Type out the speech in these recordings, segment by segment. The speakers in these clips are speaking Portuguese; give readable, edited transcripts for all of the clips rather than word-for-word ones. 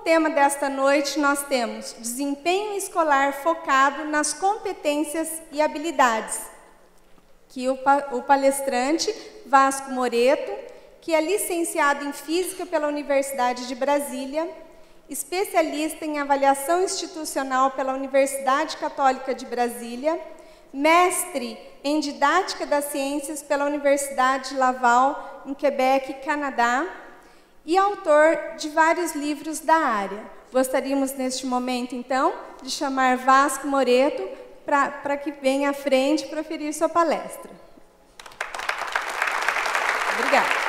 tema desta noite, nós temos desempenho escolar focado nas competências e habilidades, que o palestrante Vasco Moreto, que é licenciado em Física pela Universidade de Brasília, especialista em avaliação institucional pela Universidade Católica de Brasília, mestre em Didática das Ciências pela Universidade de Laval, em Quebec, Canadá, e autor de vários livros da área. Gostaríamos, neste momento, então, de chamar Vasco Moreto para que venha à frente proferir sua palestra. Obrigada.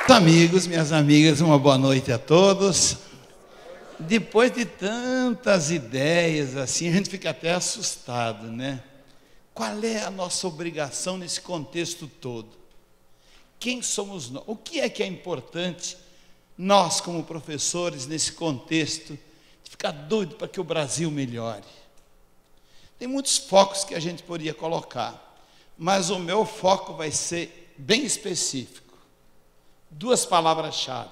Amigos, minhas amigas, uma boa noite a todos. Depois de tantas ideias assim, a gente fica até assustado, né? Qual é a nossa obrigação nesse contexto todo? Quem somos nós? O que é importante nós, como professores, nesse contexto, de ficar doido para que o Brasil melhore? Tem muitos focos que a gente poderia colocar, mas o meu foco vai ser bem específico. Duas palavras-chave.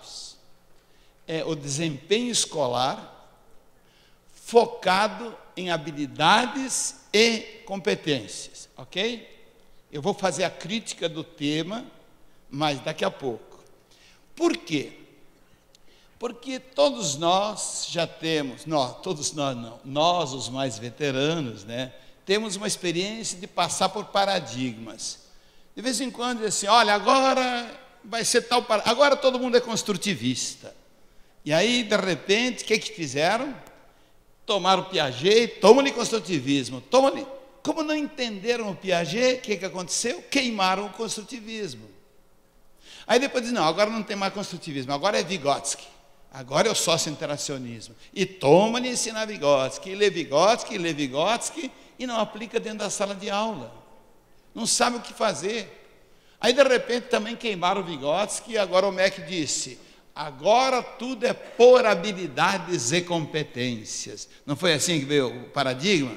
É o desempenho escolar focado em habilidades e competências, ok? Eu vou fazer a crítica do tema, mas daqui a pouco. Por quê? Porque todos nós já temos, todos nós não, nós os mais veteranos, né, temos uma experiência de passar por paradigmas. De vez em quando diz assim, olha, agora vai ser tal, agora todo mundo é construtivista. E aí, de repente, o que fizeram? Tomaram o Piaget, toma-lhe construtivismo, toma-lhe. Como não entenderam o Piaget, o que aconteceu? Queimaram o construtivismo. Aí depois dizem, não, agora não tem mais construtivismo, agora é Vygotsky, agora é o sócio-interacionismo. E toma-lhe ensinar Vygotsky, e lê Vygotsky, e não aplica dentro da sala de aula. Não sabe o que fazer. Aí, de repente, também queimaram o Vygotsky, e agora o MEC disse, agora tudo é por habilidades e competências. Não foi assim que veio o paradigma?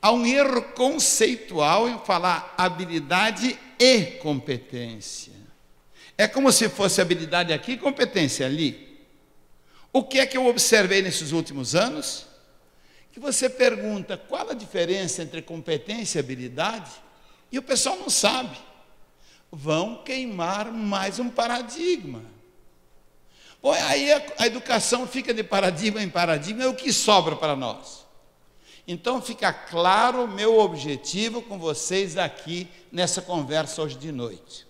Há um erro conceitual em falar habilidade e competência. É como se fosse habilidade aqui e competência ali. O que é que eu observei nesses últimos anos? Que você pergunta qual a diferença entre competência e habilidade, e o pessoal não sabe. Vão queimar mais um paradigma. Bom, aí a educação fica de paradigma em paradigma, é o que sobra para nós. Então fica claro o meu objetivo com vocês aqui nessa conversa hoje de noite.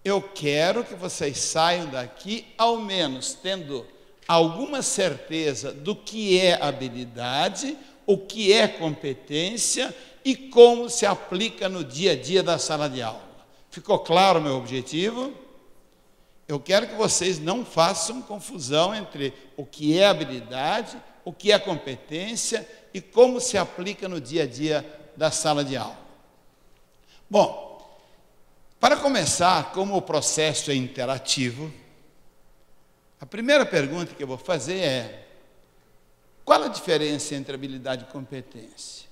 Eu quero que vocês saiam daqui, ao menos tendo alguma certeza do que é habilidade, o que é competência e como se aplica no dia a dia da sala de aula. Ficou claro o meu objetivo? Eu quero que vocês não façam confusão entre o que é habilidade, o que é competência e como se aplica no dia a dia da sala de aula. Bom, para começar, como o processo é interativo, a primeira pergunta que eu vou fazer é, qual a diferença entre habilidade e competência?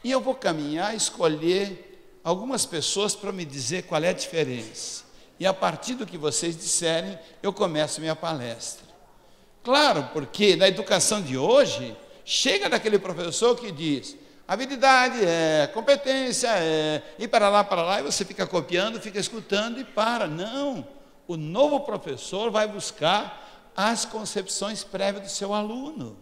E eu vou caminhar, escolher algumas pessoas para me dizer qual é a diferença. E a partir do que vocês disserem, eu começo minha palestra. Claro, porque na educação de hoje, chega daquele professor que diz, habilidade é, competência é, e para lá, e você fica copiando, fica escutando e para. Não, o novo professor vai buscar as concepções prévias do seu aluno.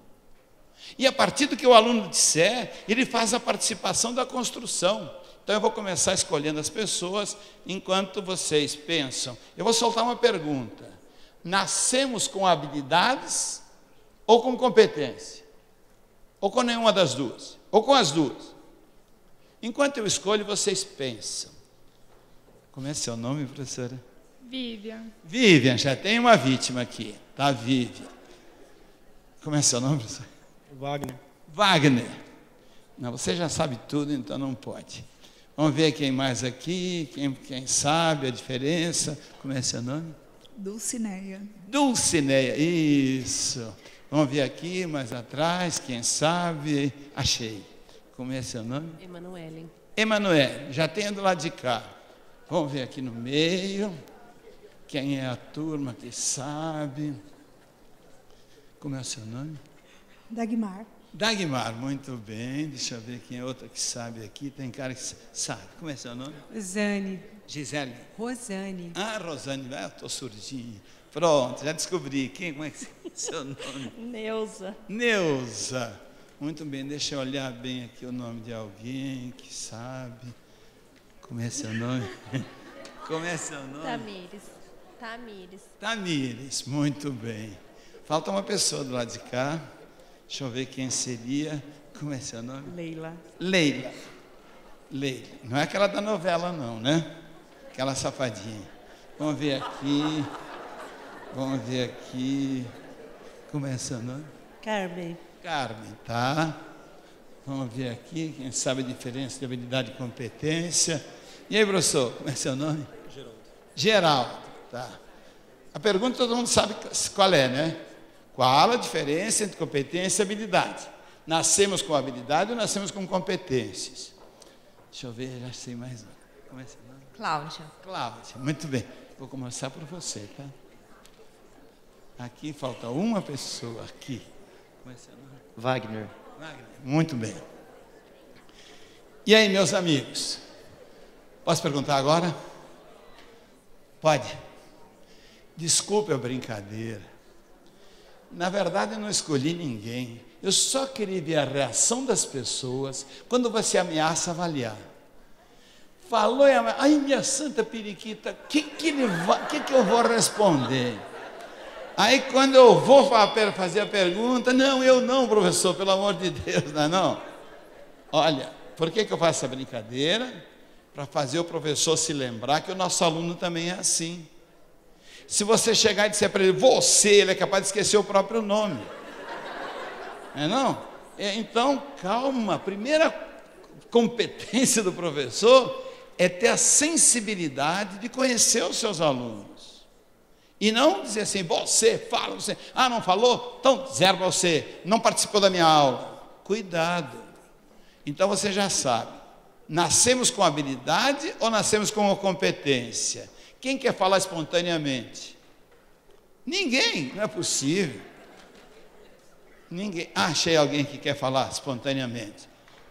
E a partir do que o aluno disser, ele faz a participação da construção. Então eu vou começar escolhendo as pessoas, enquanto vocês pensam. Eu vou soltar uma pergunta. Nascemos com habilidades ou com competência? Ou com nenhuma das duas? Ou com as duas? Enquanto eu escolho, vocês pensam. Como é seu nome, professora? Vivian. Vivian, já tem uma vítima aqui, tá, Vivian? Como é seu nome, professora? Wagner. Wagner. Não, você já sabe tudo, então não pode. Vamos ver quem mais aqui, quem sabe a diferença. Como é seu nome? Dulcineia. Dulcineia, isso. Vamos ver aqui, mais atrás, quem sabe. Achei. Como é seu nome? Emanuele. Emanuele, já tem do lado de cá. Vamos ver aqui no meio. Quem é a turma que sabe? Como é o seu nome? Dagmar. Dagmar, muito bem. Deixa eu ver quem é outra que sabe aqui. Tem cara que sabe. Como é seu nome? Zane. Gisele. Rosane. Ah, Rosane, eu estou surdinha. Pronto, já descobri. Como é que é seu nome? Neuza. Neuza. Muito bem, deixa eu olhar bem aqui o nome de alguém que sabe. Como é seu nome? Como é seu nome? Tamires. Tamires. Tamires, muito bem. Falta uma pessoa do lado de cá. Deixa eu ver quem seria. Como é seu nome? Leila. Leila. Leila. Não é aquela da novela, não, né? Aquela safadinha. Vamos ver aqui. Vamos ver aqui. Como é seu nome? Carmen. Carmen, tá? Vamos ver aqui. Quem sabe a diferença de habilidade e competência. E aí, professor, como é seu nome? Geraldo. Geraldo, tá. A pergunta todo mundo sabe qual é, né? Qual a diferença entre competência e habilidade? Nascemos com habilidade ou nascemos com competências? Deixa eu ver, já sei mais uma. Como é seu nome? Cláudia. Cláudia, muito bem. Vou começar por você, tá? Aqui falta uma pessoa, aqui. Como é seu nome? Wagner. Wagner, muito bem. E aí, meus amigos? Posso perguntar agora? Pode. Desculpe a brincadeira. Na verdade, eu não escolhi ninguém. Eu só queria ver a reação das pessoas quando você ameaça avaliar. Falou e ai, minha santa periquita, o que eu vou responder? Aí, quando eu vou fazer a pergunta, não, eu não, professor, pelo amor de Deus, não é não? Olha, por que eu faço essa brincadeira? Para fazer o professor se lembrar que o nosso aluno também é assim. Se você chegar e disser para ele, você, ele é capaz de esquecer o próprio nome. É não? Então, calma. A primeira competência do professor é ter a sensibilidade de conhecer os seus alunos. E não dizer assim, você, fala, você. Ah, não falou? Então, zero para você. Não participou da minha aula. Cuidado. Então, você já sabe. Nascemos com habilidade ou nascemos com competência? Quem quer falar espontaneamente? Ninguém, não é possível. Ninguém. Ah, achei alguém que quer falar espontaneamente.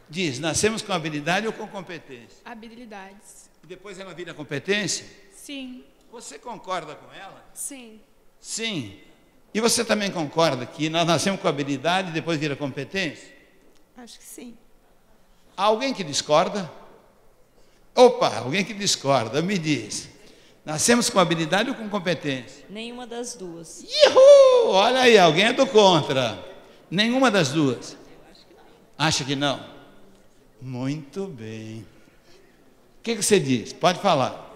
Diz, nascemos com habilidade ou com competência? Habilidades. E depois ela vira competência? Sim. Você concorda com ela? Sim. Sim. E você também concorda que nós nascemos com habilidade e depois vira competência? Acho que sim. Há alguém que discorda? Opa, alguém que discorda, me diz. Nascemos com habilidade ou com competência? Nenhuma das duas. Ihu! Olha aí, alguém é do contra. Nenhuma das duas. Acha que não? Muito bem. O que você diz? Pode falar.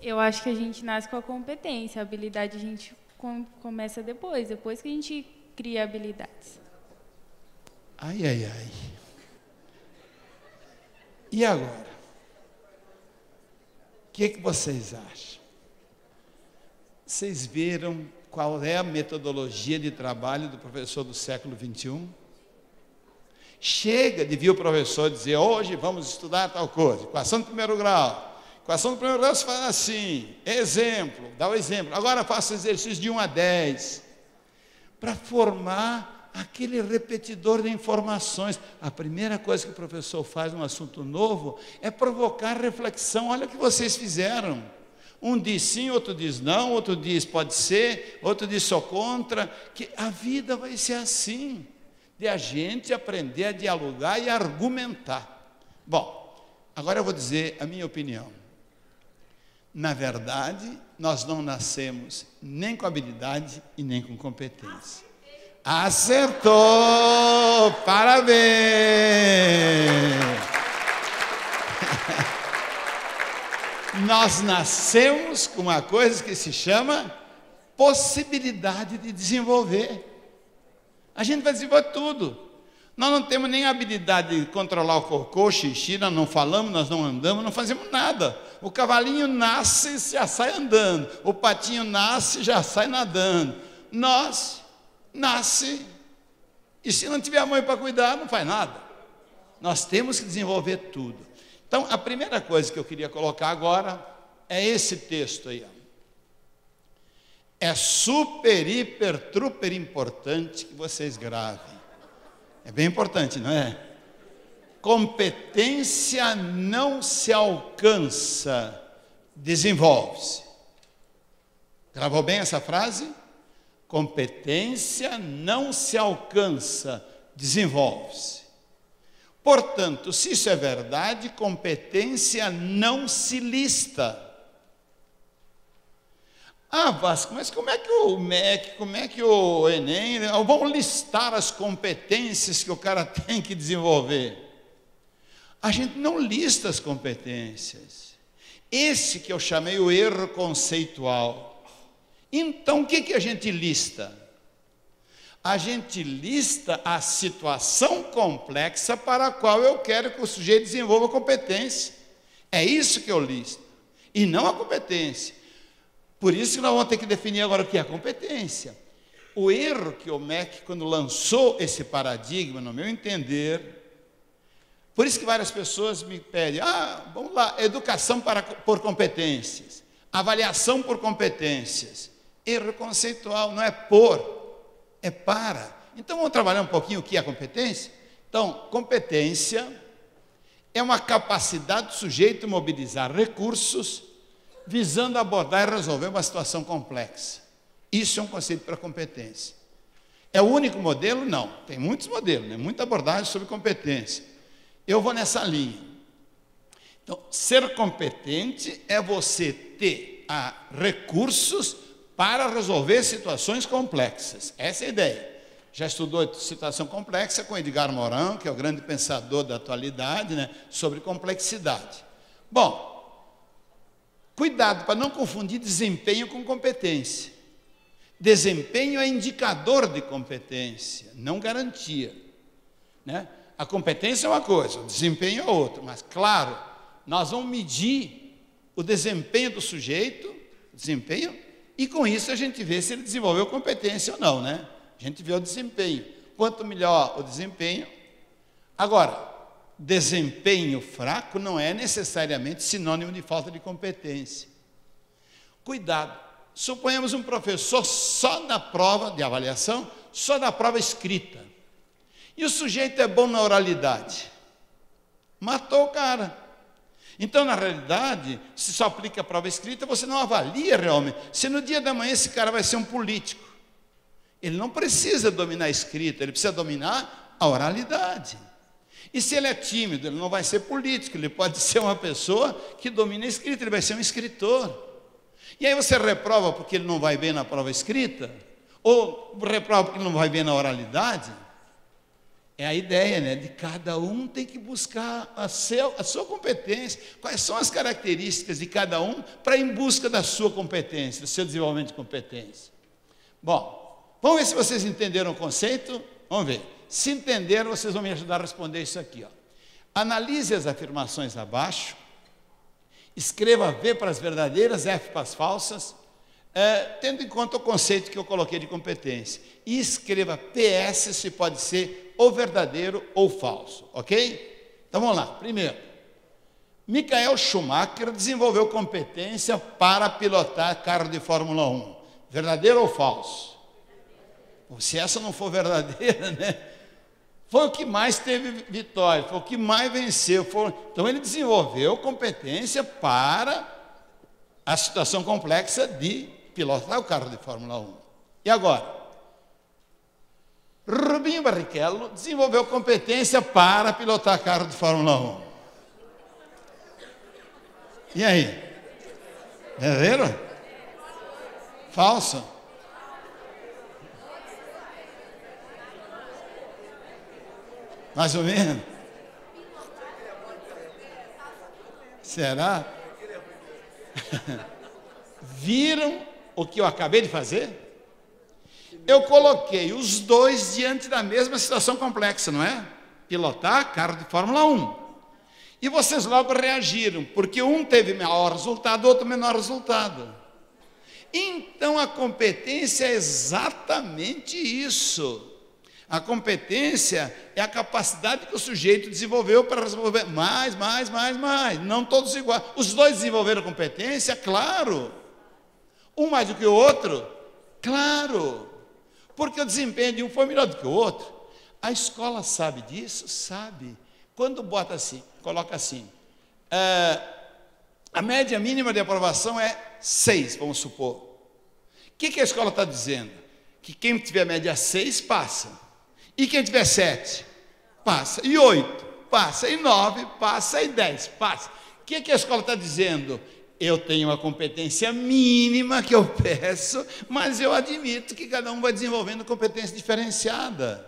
Eu acho que a gente nasce com a competência. A habilidade a gente começa depois que a gente cria habilidades. Ai, ai, ai. E agora? O que vocês acham? Vocês viram qual é a metodologia de trabalho do professor do século XXI? Chega de vir o professor dizer, hoje vamos estudar tal coisa, equação do primeiro grau. Equação do primeiro grau se faz assim, exemplo, dá o exemplo. Agora faça exercício de 1 a 10, para formar aquele repetidor de informações. A primeira coisa que o professor faz num assunto novo é provocar reflexão. Olha o que vocês fizeram. Um diz sim, outro diz não, outro diz pode ser, outro diz sou contra. Que a vida vai ser assim, de a gente aprender a dialogar e argumentar. Bom, agora eu vou dizer a minha opinião. Na verdade, nós não nascemos nem com habilidade e nem com competência. Acertou! Parabéns! Nós nascemos com uma coisa que se chama possibilidade de desenvolver. A gente vai desenvolver tudo. Nós não temos nem a habilidade de controlar o cocô, o xixi, nós não falamos, nós não andamos, não fazemos nada. O cavalinho nasce e já sai andando. O patinho nasce e já sai nadando. Nós nasce e se não tiver mãe para cuidar, não faz nada. Nós temos que desenvolver tudo. Então, a primeira coisa que eu queria colocar agora é esse texto aí. Ó. É super, hiper, truper importante que vocês gravem. É bem importante, não é? Competência não se alcança, desenvolve-se. Gravou bem essa frase? Competência não se alcança, desenvolve-se. Portanto, se isso é verdade, competência não se lista. Ah, Vasco, mas como é que o MEC, como é que o Enem vão listar as competências que o cara tem que desenvolver? A gente não lista as competências. Esse que eu chamei o erro conceitual. Então, o que a gente lista? A gente lista a situação complexa para a qual eu quero que o sujeito desenvolva competência. É isso que eu listo, e não a competência. Por isso que nós vamos ter que definir agora o que é a competência. O erro que o MEC, quando lançou esse paradigma, no meu entender, por isso que várias pessoas me pedem, vamos lá, educação por competências, avaliação por competências. Erro conceitual, não é por, é para. Então, vamos trabalhar um pouquinho o que é a competência? Então, competência é uma capacidade do sujeito mobilizar recursos visando abordar e resolver uma situação complexa. Isso é um conceito para competência. É o único modelo? Não. Tem muitos modelos, né? Muita abordagem sobre competência. Eu vou nessa linha. Então, ser competente é você ter recursos para resolver situações complexas. Essa é a ideia. Já estudou situação complexa com Edgar Morin, que é o grande pensador da atualidade, né, sobre complexidade. Bom, cuidado para não confundir desempenho com competência. Desempenho é indicador de competência, não garantia, né? A competência é uma coisa, o desempenho é outra. Mas, claro, nós vamos medir o desempenho do sujeito, desempenho, e com isso a gente vê se ele desenvolveu competência ou não, né? A gente vê o desempenho. Quanto melhor o desempenho. Agora, desempenho fraco não é necessariamente sinônimo de falta de competência. Cuidado. Suponhamos um professor só na prova de avaliação, só na prova escrita. E o sujeito é bom na oralidade. Matou o cara. Então, na realidade, se só aplica a prova escrita, você não avalia realmente. Se no dia da manhã esse cara vai ser um político, ele não precisa dominar a escrita, ele precisa dominar a oralidade. E se ele é tímido, ele não vai ser político, ele pode ser uma pessoa que domina a escrita, ele vai ser um escritor. E aí você reprova porque ele não vai bem na prova escrita? Ou reprova porque ele não vai bem na oralidade? É a ideia, né? De cada um tem que buscar a sua competência. Quais são as características de cada um para ir em busca da sua competência, do seu desenvolvimento de competência. Bom, vamos ver se vocês entenderam o conceito? Vamos ver. Se entenderam, vocês vão me ajudar a responder isso aqui. Ó. Analise as afirmações abaixo. Escreva V para as verdadeiras, F para as falsas, tendo em conta o conceito que eu coloquei de competência. E escreva PS se pode ser ou verdadeiro ou falso, ok? Então vamos lá. Primeiro, Michael Schumacher desenvolveu competência para pilotar carro de Fórmula 1. Verdadeiro ou falso? Se essa não for verdadeira, né? Foi o que mais teve vitória, foi o que mais venceu. Então ele desenvolveu competência para a situação complexa de pilotar o carro de Fórmula 1. E agora? Rubinho Barrichello desenvolveu competência para pilotar carro de Fórmula 1. E aí? Verdadeiro? Falso? Mais ou menos? Será? Viram o que eu acabei de fazer? Eu coloquei os dois diante da mesma situação complexa, não é? Pilotar carro de Fórmula 1. E vocês logo reagiram, porque um teve maior resultado, outro menor resultado. Então a competência é exatamente isso. A competência é a capacidade que o sujeito desenvolveu para resolver mais. Não todos iguais. Os dois desenvolveram competência, claro. Um mais do que o outro, claro. Porque o desempenho de um foi melhor do que o outro. A escola sabe disso? Sabe. Quando bota assim, coloca assim, a média mínima de aprovação é 6, vamos supor. O que a escola está dizendo? Que quem tiver média 6, passa. E quem tiver 7, passa. E 8, passa. E 9, passa. E 10, passa. O que a escola está dizendo? Eu tenho uma competência mínima que eu peço, mas eu admito que cada um vai desenvolvendo competência diferenciada.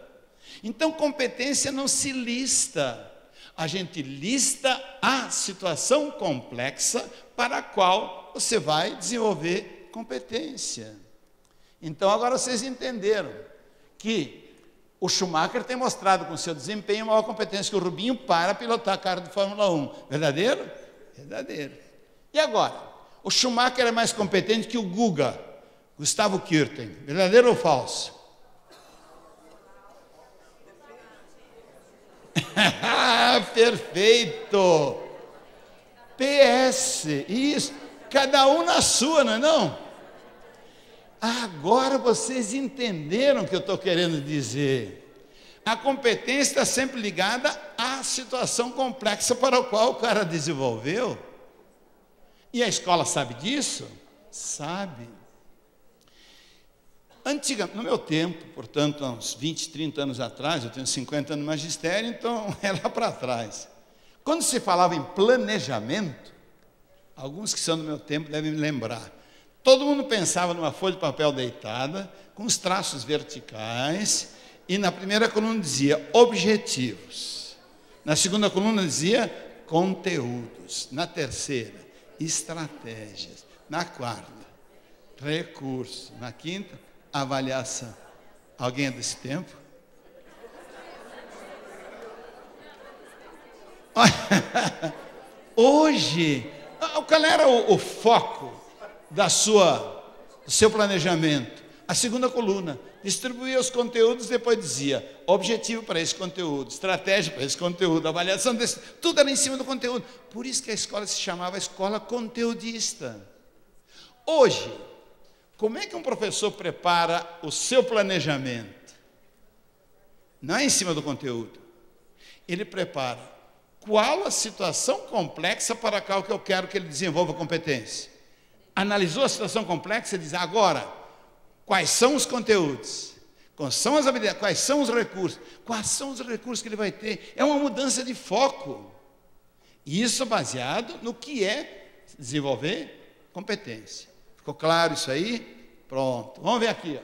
Então, competência não se lista. A gente lista a situação complexa para a qual você vai desenvolver competência. Então, agora vocês entenderam que o Schumacher tem mostrado com seu desempenho maior competência que o Rubinho para pilotar carro de Fórmula 1. Verdadeiro? Verdadeiro. E agora? O Schumacher é mais competente que o Guga, Gustavo Kuerten. Verdadeiro ou falso? Perfeito! PS, isso. Cada um na sua, não é não? Agora vocês entenderam o que eu estou querendo dizer. A competência está sempre ligada à situação complexa para a qual o cara desenvolveu. E a escola sabe disso? Sabe. No meu tempo, portanto, há uns 20, 30 anos atrás, eu tenho 50 anos de magistério, então é lá para trás. Quando se falava em planejamento, alguns que são do meu tempo devem me lembrar. Todo mundo pensava numa folha de papel deitada, com os traços verticais, e na primeira coluna dizia objetivos. Na segunda coluna dizia conteúdos. Na terceira, estratégias. Na quarta, recursos. Na quinta, avaliação. Alguém é desse tempo? Hoje, qual era o foco do seu planejamento? A segunda coluna, distribuía os conteúdos, depois dizia objetivo para esse conteúdo, estratégia para esse conteúdo, avaliação desse, tudo era em cima do conteúdo. Por isso que a escola se chamava escola conteudista. Hoje, como é que um professor prepara o seu planejamento? Não é em cima do conteúdo. Ele prepara qual a situação complexa para a qual que eu quero que ele desenvolva competência. Analisou a situação complexa e diz, agora, quais são os conteúdos? Quais são as habilidades? Quais são os recursos? Quais são os recursos que ele vai ter? É uma mudança de foco. E isso baseado no que é desenvolver competência. Ficou claro isso aí? Pronto. Vamos ver aqui.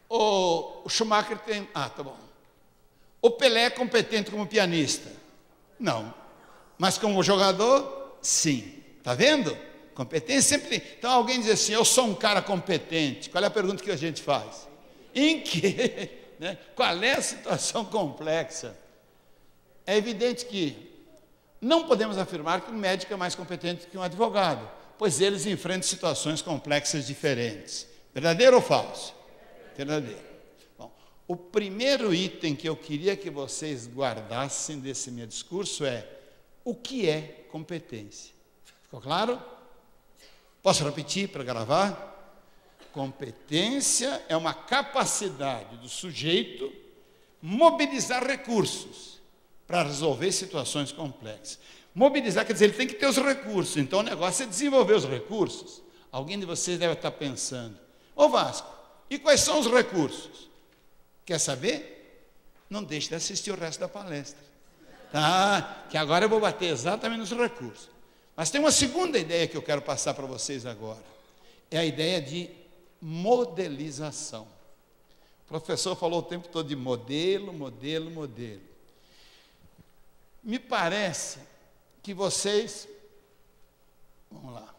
Ó. O Schumacher tem... tá bom. O Pelé é competente como pianista? Não. Mas como jogador? Sim. Está vendo? Competência sempre... Então alguém diz assim, eu sou um cara competente. Qual é a pergunta que a gente faz? Em quê? Né? Qual é a situação complexa? É evidente que não podemos afirmar que um médico é mais competente que um advogado, pois eles enfrentam situações complexas diferentes. Verdadeiro ou falso? Verdadeiro. Bom, o primeiro item que eu queria que vocês guardassem desse meu discurso é o que é competência. Ficou claro? Posso repetir para gravar? Competência é uma capacidade do sujeito mobilizar recursos para resolver situações complexas. Mobilizar quer dizer, ele tem que ter os recursos, então o negócio é desenvolver os recursos. Alguém de vocês deve estar pensando, ô Vasco, e quais são os recursos? Quer saber? Não deixe de assistir o resto da palestra. Tá? Que agora eu vou bater exatamente nos recursos. Mas tem uma segunda ideia que eu quero passar para vocês agora. É a ideia de modelização. O professor falou o tempo todo de modelo, modelo, modelo. Me parece que vocês... Vamos lá.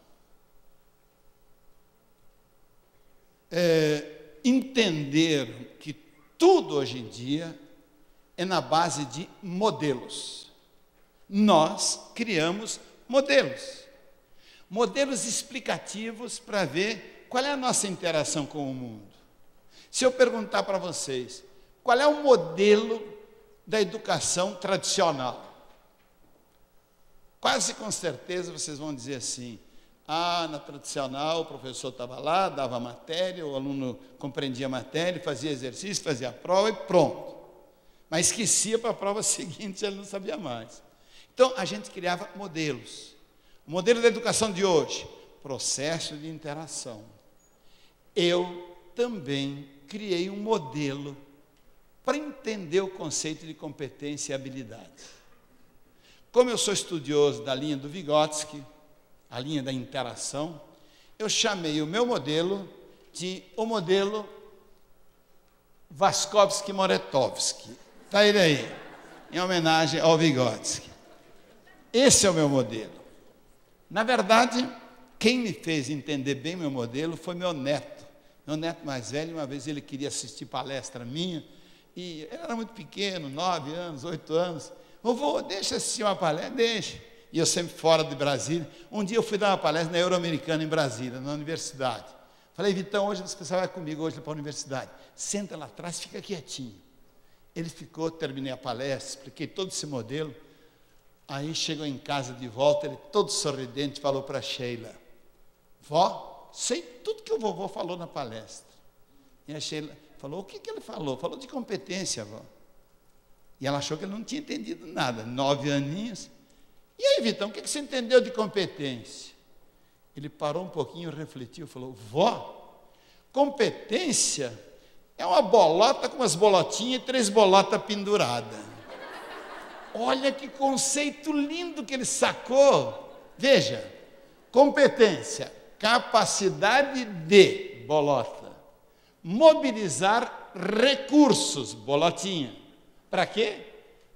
Entenderam que tudo hoje em dia é na base de modelos. Nós criamos modelos. Modelos explicativos para ver qual é a nossa interação com o mundo. Se eu perguntar para vocês, qual é o modelo da educação tradicional? Quase com certeza vocês vão dizer assim: na tradicional o professor estava lá, dava a matéria, o aluno compreendia a matéria, fazia exercício, fazia a prova e pronto. Mas esquecia para a prova seguinte, ele não sabia mais. Então, a gente criava modelos. O modelo da educação de hoje, processo de interação. Eu também criei um modelo para entender o conceito de competência e habilidade. Como eu sou estudioso da linha do Vygotsky, a linha da interação, eu chamei o meu modelo de o modelo Vaskovsky-Moretovsky. Está ele aí, em homenagem ao Vygotsky. Esse é o meu modelo. Na verdade, quem me fez entender bem meu modelo foi meu neto. Meu neto mais velho, uma vez ele queria assistir palestra minha, e ele era muito pequeno, 9 anos, 8 anos. Vovô, deixa assistir uma palestra, deixa. E eu sempre fora de Brasília. Um dia eu fui dar uma palestra na Euro-Americana em Brasília, na universidade. Falei, Vitão, hoje você vai comigo hoje para a universidade. Senta lá atrás, fica quietinho. Ele ficou, terminei a palestra, expliquei todo esse modelo. Aí chegou em casa de volta, ele todo sorridente falou para a Sheila: vó, sei tudo que o vovô falou na palestra. E a Sheila falou: o que ele falou? Falou de competência, vó. E ela achou que ele não tinha entendido nada, 9 aninhos. E aí, Vitão, o que você entendeu de competência? Ele parou um pouquinho, refletiu, falou: vó, competência é uma bolota com umas bolotinhas e 3 bolotas penduradas. Olha que conceito lindo que ele sacou. Veja, competência, capacidade de, bolota, mobilizar recursos, bolotinha. Para quê?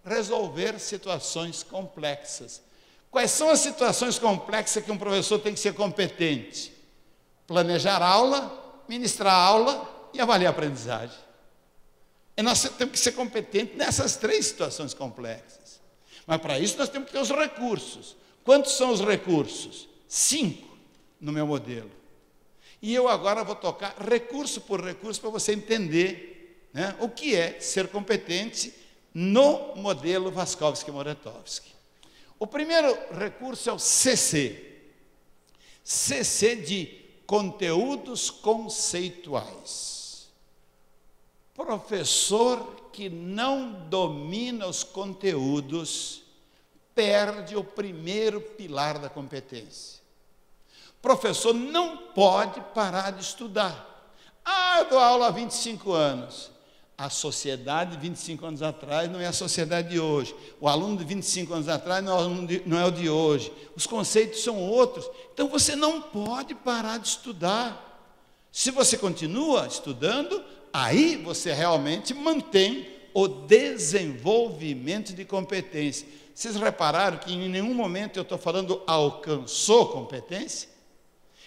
Resolver situações complexas. Quais são as situações complexas que um professor tem que ser competente? Planejar aula, ministrar aula e avaliar a aprendizagem. E nós temos que ser competentes nessas 3 situações complexas. Mas para isso nós temos que ter os recursos. Quantos são os recursos? 5 no meu modelo. E eu agora vou tocar recurso por recurso para você entender, né, o que é ser competente no modelo Vaskovsky-Moretovsky. O primeiro recurso é o CC. CC de conteúdos conceituais. Professor que não domina os conteúdos perde o primeiro pilar da competência. Professor não pode parar de estudar. Eu dou aula há 25 anos. A sociedade de 25 anos atrás não é a sociedade de hoje. O aluno de 25 anos atrás não é o de hoje. Os conceitos são outros. Então você não pode parar de estudar. Se você continua estudando, aí você realmente mantém o desenvolvimento de competência. Vocês repararam que em nenhum momento eu estou falando alcançou competência?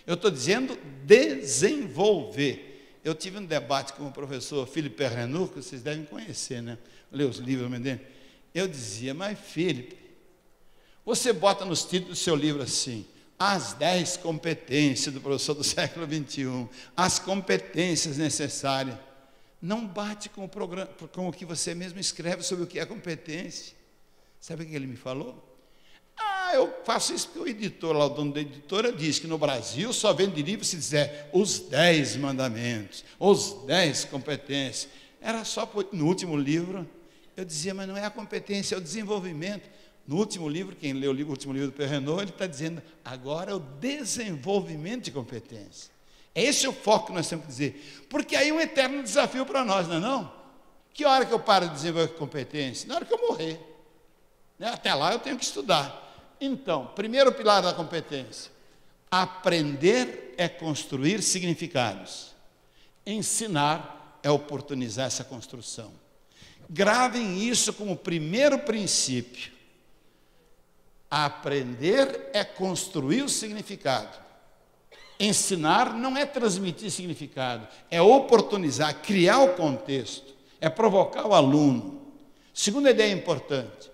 Eu estou dizendo desenvolver. Eu tive um debate com o professor Philippe Renaud, que vocês devem conhecer, né? Lê os livros dele. Eu dizia: mas Philippe, você bota nos títulos do seu livro assim: as 10 competências do professor do século XXI, as competências necessárias. Não bate com o que você mesmo escreve sobre o que é competência. Sabe o que ele me falou? Eu faço isso porque o editor, lá, o dono da editora, diz que no Brasil só vende livro se dizer os 10 mandamentos, os 10 competências. Era só no último livro. Eu dizia, mas não é a competência, é o desenvolvimento. No último livro, quem leu o último livro do Perrenot, ele está dizendo, agora é o desenvolvimento de competência. Esse é o foco que nós temos que dizer. Porque aí é um eterno desafio para nós, não é não? Que hora que eu paro de desenvolver competência? Na hora que eu morrer. Até lá eu tenho que estudar. Então, primeiro pilar da competência: aprender é construir significados. Ensinar é oportunizar essa construção. Gravem isso como primeiro princípio. Aprender é construir o significado. Ensinar não é transmitir significado, é oportunizar, criar o contexto, é provocar o aluno. Segunda ideia importante: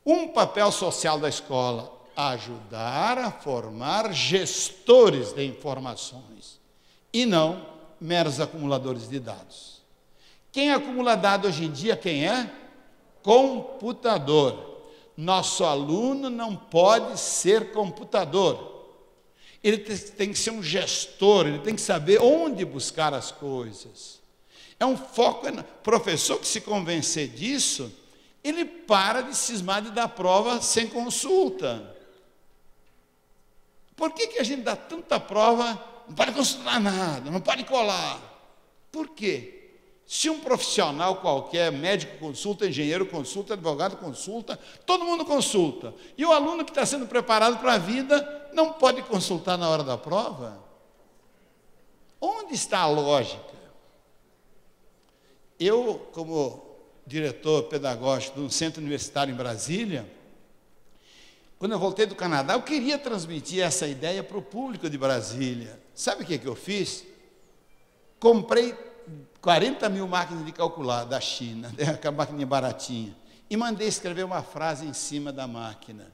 um papel social da escola, ajudar a formar gestores de informações, e não meros acumuladores de dados. Quem acumula dados hoje em dia, quem é? Computador. Nosso aluno não pode ser computador. Ele tem que ser um gestor, ele tem que saber onde buscar as coisas. É um foco. Professor que se convencer disso, ele para de cismar de dar prova sem consulta. Por que a gente dá tanta prova, não pode consultar nada, não pode colar? Por quê? Se um profissional qualquer, médico consulta, engenheiro consulta, advogado consulta, todo mundo consulta, e o aluno que está sendo preparado para a vida não pode consultar na hora da prova? Onde está a lógica? Eu, como diretor pedagógico de um centro universitário em Brasília, quando eu voltei do Canadá, eu queria transmitir essa ideia para o público de Brasília. Sabe o que eu fiz? Comprei 40 mil máquinas de calcular da China, aquela maquininha baratinha, e mandei escrever uma frase em cima da máquina.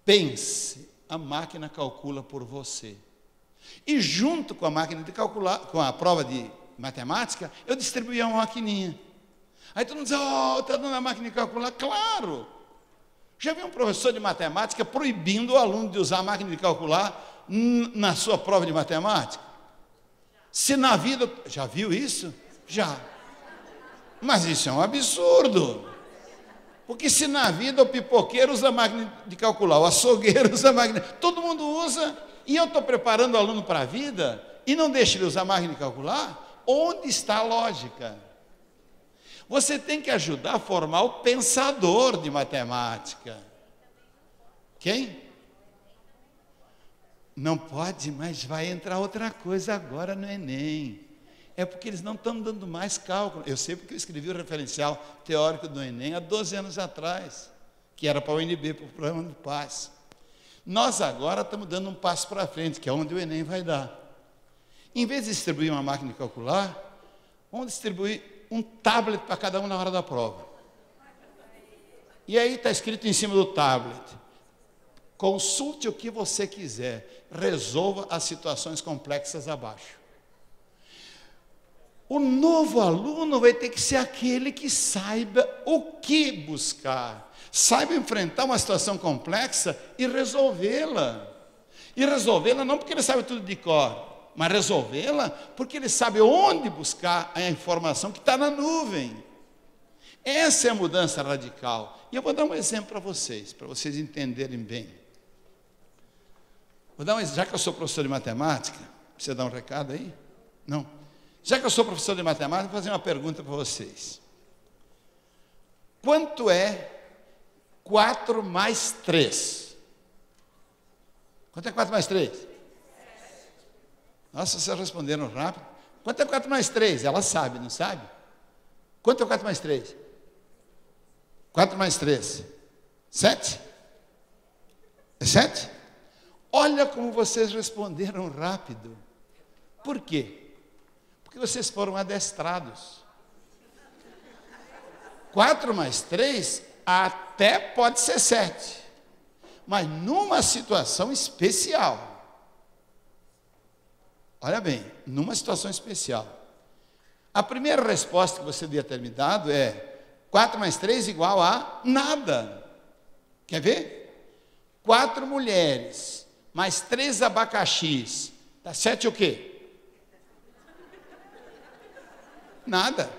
Pense, a máquina calcula por você. E junto com a máquina de calcular, com a prova de matemática, eu distribuía uma maquininha. Aí todo mundo diz, está dando a máquina de calcular? Claro! Já viu um professor de matemática proibindo o aluno de usar a máquina de calcular na sua prova de matemática? Se na vida... Já viu isso? Já. Mas isso é um absurdo. Porque se na vida o pipoqueiro usa a máquina de calcular, o açougueiro usa a máquina... Todo mundo usa, e eu estou preparando o aluno para a vida, e não deixo ele usar a máquina de calcular? Onde está a lógica? Você tem que ajudar a formar o pensador de matemática. Quem? Não pode, mas vai entrar outra coisa agora no Enem. É porque eles não estão dando mais cálculo. Eu sei porque eu escrevi o referencial teórico do Enem há 12 anos atrás, que era para o UNB, para o Programa do PAS. Nós agora estamos dando um passo para frente, que é onde o Enem vai dar. Em vez de distribuir uma máquina de calcular, vamos distribuir um tablet para cada um na hora da prova. E aí está escrito em cima do tablet: consulte o que você quiser, resolva as situações complexas abaixo. O novo aluno vai ter que ser aquele que saiba o que buscar, saiba enfrentar uma situação complexa e resolvê-la. E resolvê-la não porque ele sabe tudo de cor, mas resolvê-la porque ele sabe onde buscar a informação que está na nuvem. Essa é a mudança radical. E eu vou dar um exemplo para vocês entenderem bem. Já que eu sou professor de matemática, precisa dar um recado aí? Não. Já que eu sou professor de matemática, vou fazer uma pergunta para vocês. Quanto é 4 mais 3? Quanto é 4 mais 3? Nossa, vocês responderam rápido. Quanto é 4 mais 3? Ela sabe, não sabe? Quanto é 4 mais 3? 4 mais 3? 7? É 7? Olha como vocês responderam rápido. Por quê? Porque vocês foram adestrados. 4 mais 3 até pode ser 7. Mas numa situação especial. Olha bem, numa situação especial. A primeira resposta que você devia ter me dado é 4 mais 3 igual a nada. Quer ver? 4 mulheres mais 3 abacaxis. Dá 7 o quê? Nada.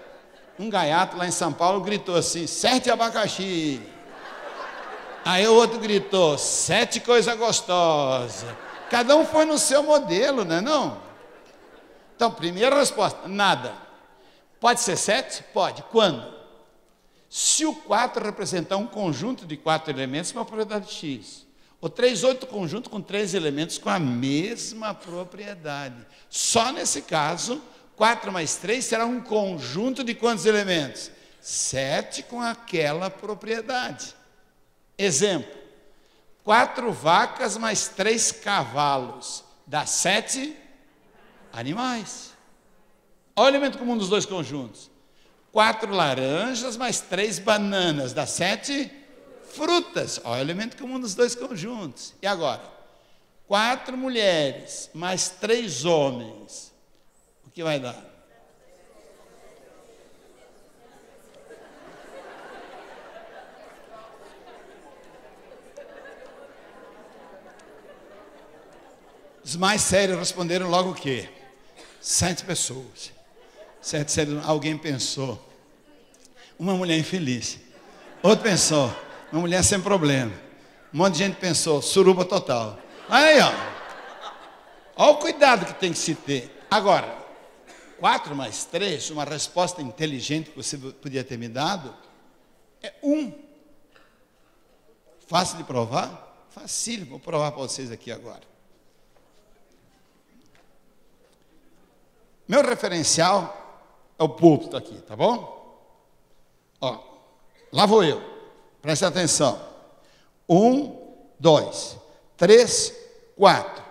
Um gaiato lá em São Paulo gritou assim: 7 abacaxi. Aí o outro gritou: 7 coisa gostosa. Cada um foi no seu modelo, não é não? Então, primeira resposta, nada. Pode ser 7? Pode. Quando? Se o 4 representar um conjunto de 4 elementos com uma propriedade X. O 3, 8 conjunto com 3 elementos com a mesma propriedade. Só nesse caso, 4 mais 3 será um conjunto de quantos elementos? 7 com aquela propriedade. Exemplo: 4 vacas mais 3 cavalos. Dá 7 animais. Olha o elemento comum dos dois conjuntos. 4 laranjas mais 3 bananas. Dá 7 frutas. Olha o elemento comum dos dois conjuntos. E agora? 4 mulheres mais 3 homens. que vai dar? Os mais sérios responderam logo o quê? 7 pessoas. 7 sérios, alguém pensou. Uma mulher infeliz. Outro pensou, uma mulher sem problema. Um monte de gente pensou, suruba total. Aí, ó. Olha o cuidado que tem que se ter. Agora, 4 mais 3, uma resposta inteligente que você podia ter me dado, é 1. Fácil de provar? Facílimo, vou provar para vocês aqui agora. Meu referencial é o púlpito aqui, tá bom? Ó, lá vou eu. Preste atenção. 1, 2, 3, 4.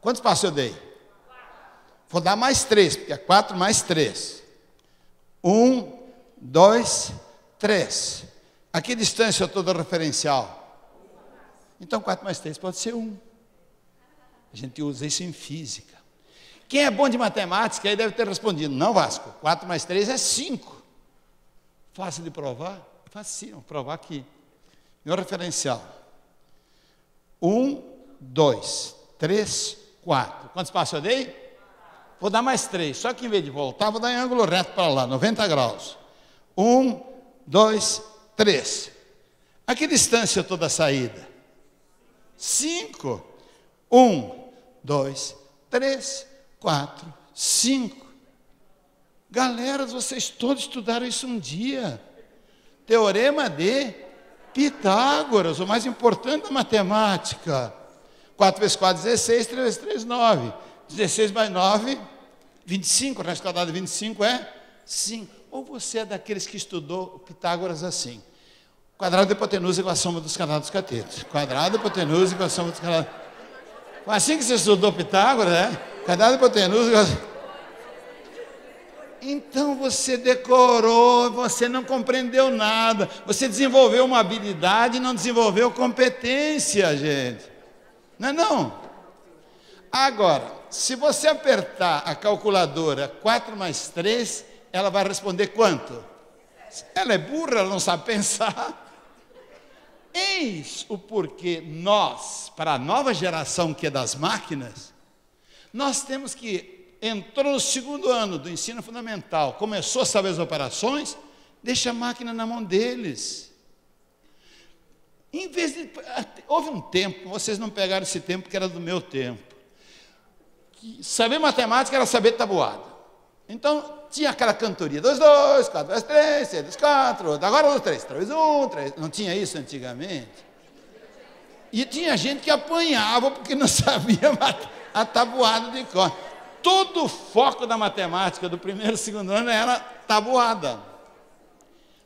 Quantos passos eu dei? Vou dar mais 3, porque é 4 mais 3. 1, 2, 3. A que distância eu estou do referencial? Então 4 mais 3 pode ser 1. A gente usa isso em física. Quem é bom de matemática aí deve ter respondido, não, Vasco, 4 mais 3 é 5. Fácil de provar? Fácil, vou provar aqui. Meu referencial. 1, 2, 3, 4. Quantos passos eu dei? Vou dar mais 3, só que em vez de voltar, vou dar em ângulo reto para lá, 90 graus. 1, 2, 3. A que distância eu estou da saída? 5. 1, 2, 3, 4, 5. Galera, vocês todos estudaram isso um dia. Teorema de Pitágoras, o mais importante da matemática. 4 vezes 4, 16, 3 vezes 3, 9. 16 mais 9, 25. O resto quadrado de 25 é 5. Ou você é daqueles que estudou Pitágoras assim. Quadrado de hipotenusa igual a soma dos quadrados dos catetos. Quadrado de hipotenusa igual a soma dos quadrados. Foi assim que você estudou Pitágoras, né? Quadrado de hipotenusa. Então você decorou, você não compreendeu nada. Você desenvolveu uma habilidade e não desenvolveu competência, gente. Não é não? Agora, se você apertar a calculadora 4 mais 3, ela vai responder quanto? Ela é burra, ela não sabe pensar. Eis o porquê nós, para a nova geração que é das máquinas, nós temos que, entrou no 2º ano do ensino fundamental, começou a saber as operações, deixa a máquina na mão deles. Em vez de, houve um tempo, vocês não pegaram esse tempo, que era do meu tempo, que saber matemática era saber tabuada. Então, tinha aquela cantoria, 2, 2, 4, 2, 3, 6, 2, 4, agora 2, 3, 3, 1, 3, não tinha isso antigamente? E tinha gente que apanhava porque não sabia a tabuada de cor. Todo o foco da matemática do 1º e 2º ano era tabuada.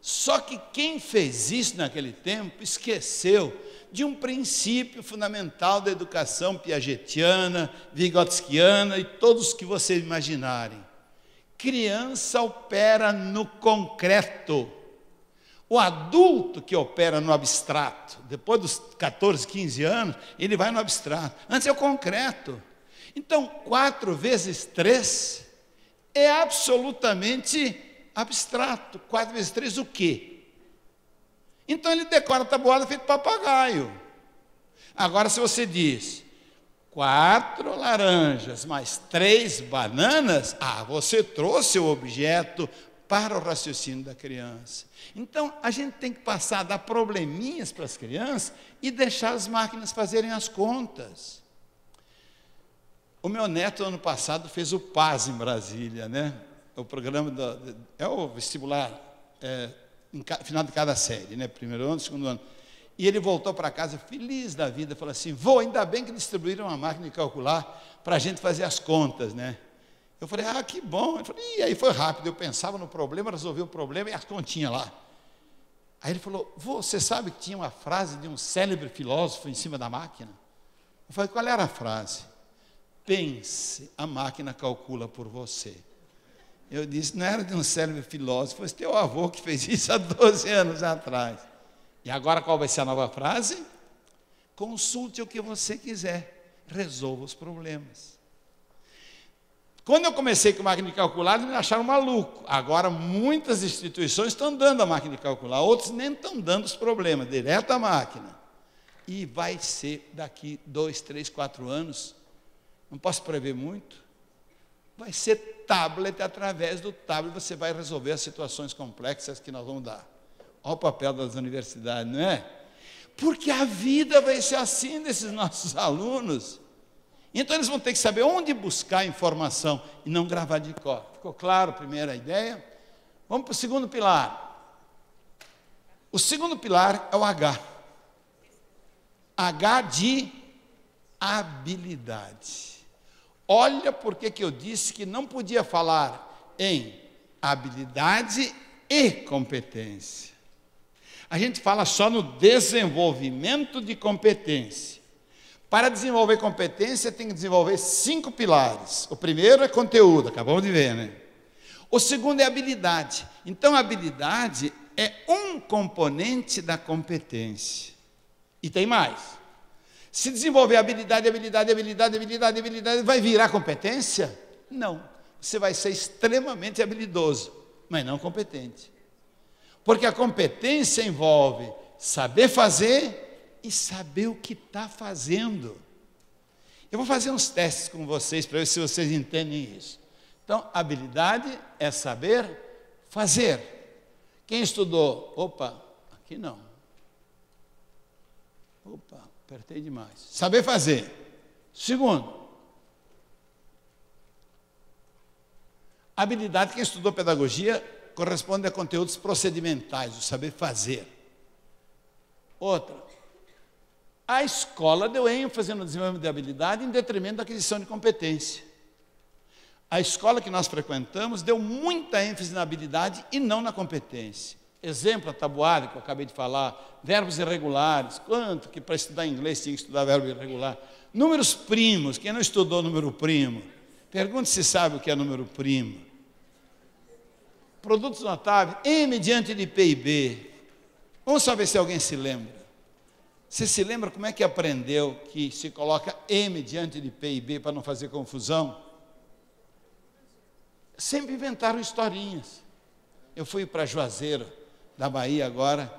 Só que quem fez isso naquele tempo esqueceu de um princípio fundamental da educação piagetiana, vigotskiana e todos que vocês imaginarem. Criança opera no concreto. O adulto que opera no abstrato, depois dos 14, 15 anos, ele vai no abstrato. Antes é o concreto. Então, 4 vezes 3 é absolutamente abstrato. 4 vezes 3 o quê? Então, ele decora a tabuada feito papagaio. Agora, se você diz 4 laranjas mais 3 bananas, você trouxe o objeto para o raciocínio da criança. Então, a gente tem que passar a dar probleminhas para as crianças e deixar as máquinas fazerem as contas. O meu neto, ano passado, fez o PAS em Brasília, né? O programa, é o vestibular, final de cada série, né? 1º ano, 2º ano. E ele voltou para casa feliz da vida, falou assim, vô, ainda bem que distribuíram uma máquina de calcular para a gente fazer as contas, né? Eu falei, que bom. Ele falou, e aí foi rápido, eu pensava no problema, resolvi o problema e as continhas lá. Aí ele falou, vô, você sabe que tinha uma frase de um célebre filósofo em cima da máquina? Eu falei, qual era a frase? Pense, a máquina calcula por você. Eu disse, não era de um célebre filósofo, foi teu avô que fez isso há 12 anos atrás. E agora qual vai ser a nova frase? Consulte o que você quiser, resolva os problemas. Quando eu comecei com máquina de calcular, eles me acharam maluco. Agora, muitas instituições estão dando a máquina de calcular, outros nem estão dando os problemas, direto à máquina. E vai ser daqui 2, 3, 4 anos, não posso prever muito, vai ser tablet, através do tablet você vai resolver as situações complexas que nós vamos dar. Olha o papel das universidades, não é? Porque a vida vai ser assim desses nossos alunos. Então eles vão ter que saber onde buscar informação e não gravar de cor. Ficou claro a primeira ideia? Vamos para o segundo pilar. O segundo pilar é o H. H de habilidade. Olha por que eu disse que não podia falar em habilidade e competência. A gente fala só no desenvolvimento de competência. Para desenvolver competência, tem que desenvolver 5 pilares. O primeiro é conteúdo, acabamos de ver, né? O segundo é habilidade. Então, a habilidade é um componente da competência. E tem mais. Se desenvolver habilidade, vai virar competência? Não. Você vai ser extremamente habilidoso, mas não competente. Porque a competência envolve saber fazer e saber o que está fazendo. Eu vou fazer uns testes com vocês para ver se vocês entendem isso. Então, habilidade é saber fazer. Quem estudou? Opa, aqui não. Opa, apertei demais. Saber fazer. Segundo, habilidade, quem estudou pedagogia, corresponde a conteúdos procedimentais, o saber fazer. Outra, a escola deu ênfase no desenvolvimento de habilidade em detrimento da aquisição de competência. A escola que nós frequentamos deu muita ênfase na habilidade e não na competência. Exemplo, a tabuada que eu acabei de falar, verbos irregulares, quanto que para estudar inglês tinha que estudar verbo irregular. Números primos, quem não estudou número primo? Pergunte se sabe o que é número primo. Produtos notáveis, M diante de PIB. Vamos só ver se alguém se lembra. Você se lembra como é que aprendeu que se coloca M diante de PIB para não fazer confusão? Sempre inventaram historinhas. Eu fui para Juazeiro, da Bahia agora,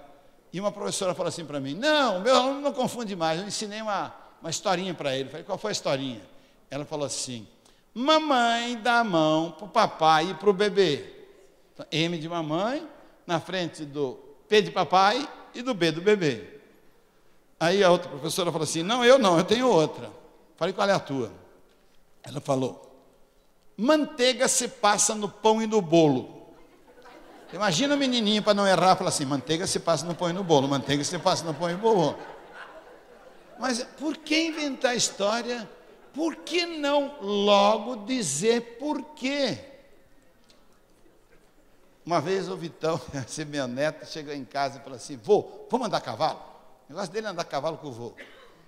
e uma professora falou assim para mim, não, meu aluno não confunde mais. Eu ensinei uma historinha para ele. Falei, qual foi a historinha? Ela falou assim, mamãe dá a mão para o papai e para o bebê. Então, M de mamãe, na frente do P de papai e do B do bebê. Aí a outra professora falou assim, não, eu tenho outra. Falei, qual é a tua? Ela falou, manteiga se passa no pão e no bolo. Imagina o menininho, para não errar, falar assim, manteiga se passa no pão e no bolo, manteiga se passa no pão e no bolo. Mas por que inventar história? Por que não logo dizer por quê? Uma vez o Vitão, esse meu neto, chegou em casa e falou assim, vô, vamos andar a cavalo? O negócio dele é andar a cavalo com o vô.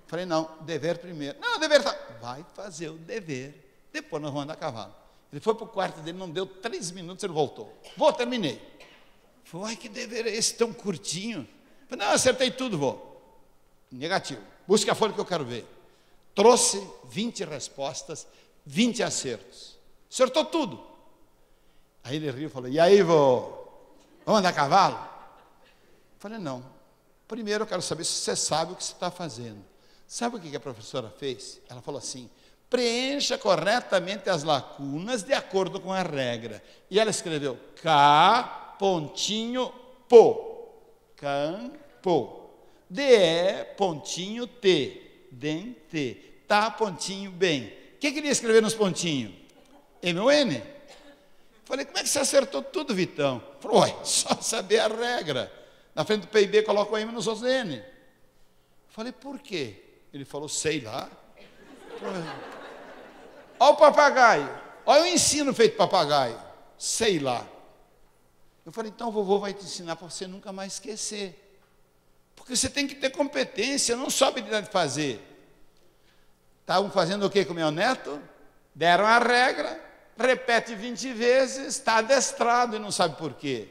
Falei, não, dever primeiro. Não, dever tá. Vai fazer o dever, depois nós vamos andar a cavalo. Ele foi para o quarto dele, não deu 3 minutos, ele voltou. Vô, terminei. Falei, ai, que dever é esse tão curtinho? Falei, não, acertei tudo, vô. Negativo. Busque a folha que eu quero ver. Trouxe 20 respostas, 20 acertos. Acertou tudo. Aí ele riu e falou, e aí, vô, vamos andar a cavalo? Falei, não. Primeiro eu quero saber se você sabe o que você está fazendo. Sabe o que a professora fez? Ela falou assim, preencha corretamente as lacunas de acordo com a regra. E ela escreveu, K, pontinho, po, campo. DE, pontinho, T, dente. Tá, pontinho, bem. O que queria escrever nos pontinhos? M ou N? Falei, como é que você acertou tudo, Vitão? Falou, ué, só saber a regra. Na frente do PIB coloca o M nos outros N. Falei, por quê? Ele falou, sei lá. Olha o papagaio. Olha o ensino feito papagaio. Sei lá. Eu falei, então o vovô vai te ensinar para você nunca mais esquecer. Porque você tem que ter competência, não só habilidade de fazer. Estavam fazendo o quê com o meu neto? Deram a regra, repete 20 vezes, está adestrado e não sabe por quê.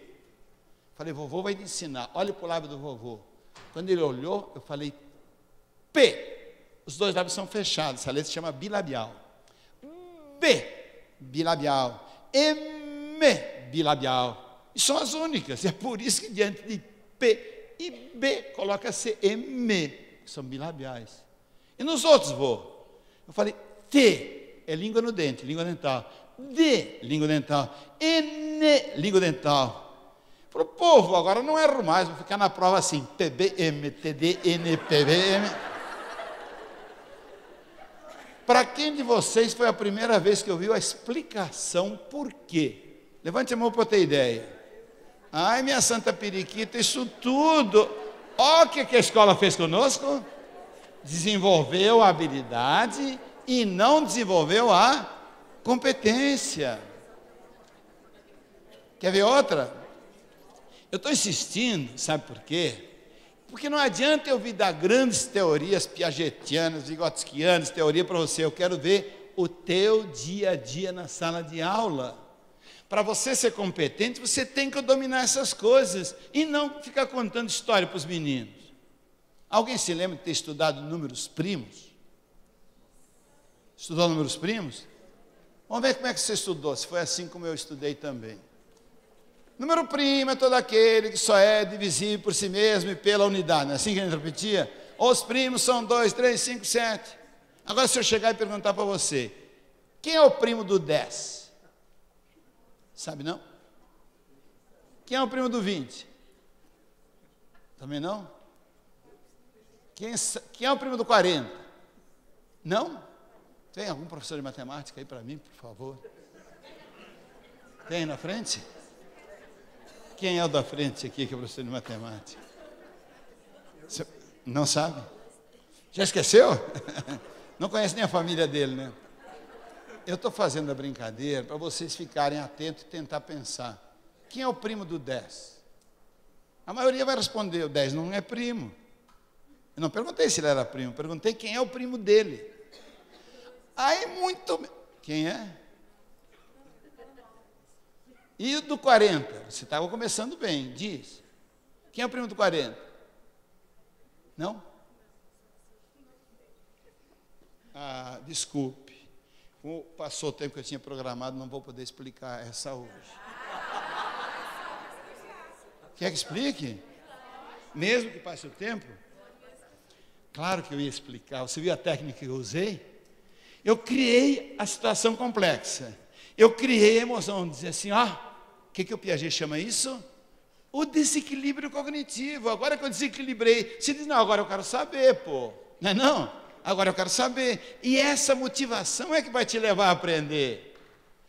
Falei, vovô vai te ensinar. Olha para o lábio do vovô. Quando ele olhou, eu falei, P. Os 2 lábios são fechados, essa letra se chama bilabial. B. bilabial. M, bilabial. E são as únicas. É por isso que diante de P e B, coloca-se M, que são bilabiais. E nos outros, eu falei, T, é língua no dente, língua dental. D, língua dental. N, língua dental. Falei, povo, agora não erro mais, vou ficar na prova assim, TBM, TDN, PBM. Para quem de vocês foi a primeira vez que ouviu a explicação por quê? Levante a mão para eu ter ideia. Ai, minha santa periquita, isso tudo. Olha o que a escola fez conosco. Desenvolveu a habilidade e não desenvolveu a competência. Quer ver outra? Eu estou insistindo, sabe por quê? Porque não adianta eu vir dar grandes teorias piagetianas, vigotskianas, teoria para você. Eu quero ver o teu dia a dia na sala de aula. Para você ser competente, você tem que dominar essas coisas e não ficar contando história para os meninos. Alguém se lembra de ter estudado números primos? Estudou números primos? Vamos ver como é que você estudou, se foi assim como eu estudei também. Número primo é todo aquele que só é divisível por si mesmo e pela unidade. Não é assim que a gente repetia? Os primos são 2, 3, 5, 7. Agora, se eu chegar e perguntar para você, quem é o primo do 10? Sabe não? Quem é o primo do 20? Também não? Quem é o primo do 40? Não? Tem algum professor de matemática aí para mim, por favor? Tem na frente? Quem é o da frente aqui que é professor de matemática? Você não sabe? Já esqueceu? Não conhece nem a família dele, né? Eu estou fazendo a brincadeira para vocês ficarem atentos e tentar pensar. Quem é o primo do 10? A maioria vai responder, o 10 não é primo. Eu não perguntei se ele era primo, perguntei quem é o primo dele. Aí muito... Quem é? E o do 40? Você estava começando bem, diz. Quem é o primo do 40? Não? Ah, desculpe. Como passou o tempo que eu tinha programado, não vou poder explicar essa hoje. Quer que explique? Mesmo que passe o tempo? Claro que eu ia explicar. Você viu a técnica que eu usei? Eu criei a situação complexa. Eu criei a emoção, dizer assim, o que o Piaget chama isso? O desequilíbrio cognitivo. Agora que eu desequilibrei, você diz, não, agora eu quero saber, pô. Não é não? Agora eu quero saber. E essa motivação é que vai te levar a aprender.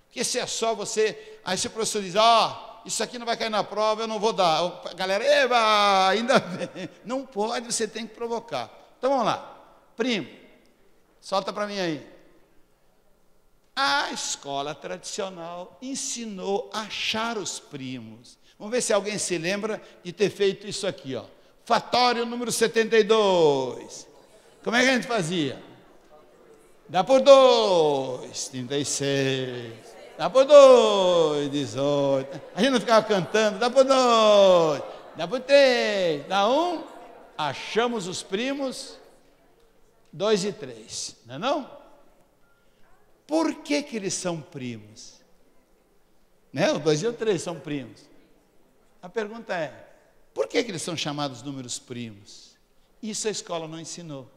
Porque se é só você... Aí se o professor diz, isso aqui não vai cair na prova, eu não vou dar. A galera, eba, ainda bem. Não pode, você tem que provocar. Então vamos lá. Primo, solta para mim aí. A escola tradicional ensinou a achar os primos. Vamos ver se alguém se lembra de ter feito isso aqui, Fatório número 72. Como é que a gente fazia? Dá por 2, 36. Dá por 2, 18. A gente não ficava cantando, dá por 2, dá por 3, dá 1. Achamos os primos, 2 e 3. Não é não? Por que eles são primos? Né? O 2 e o 3 são primos. A pergunta é, por que eles são chamados números primos? Isso a escola não ensinou.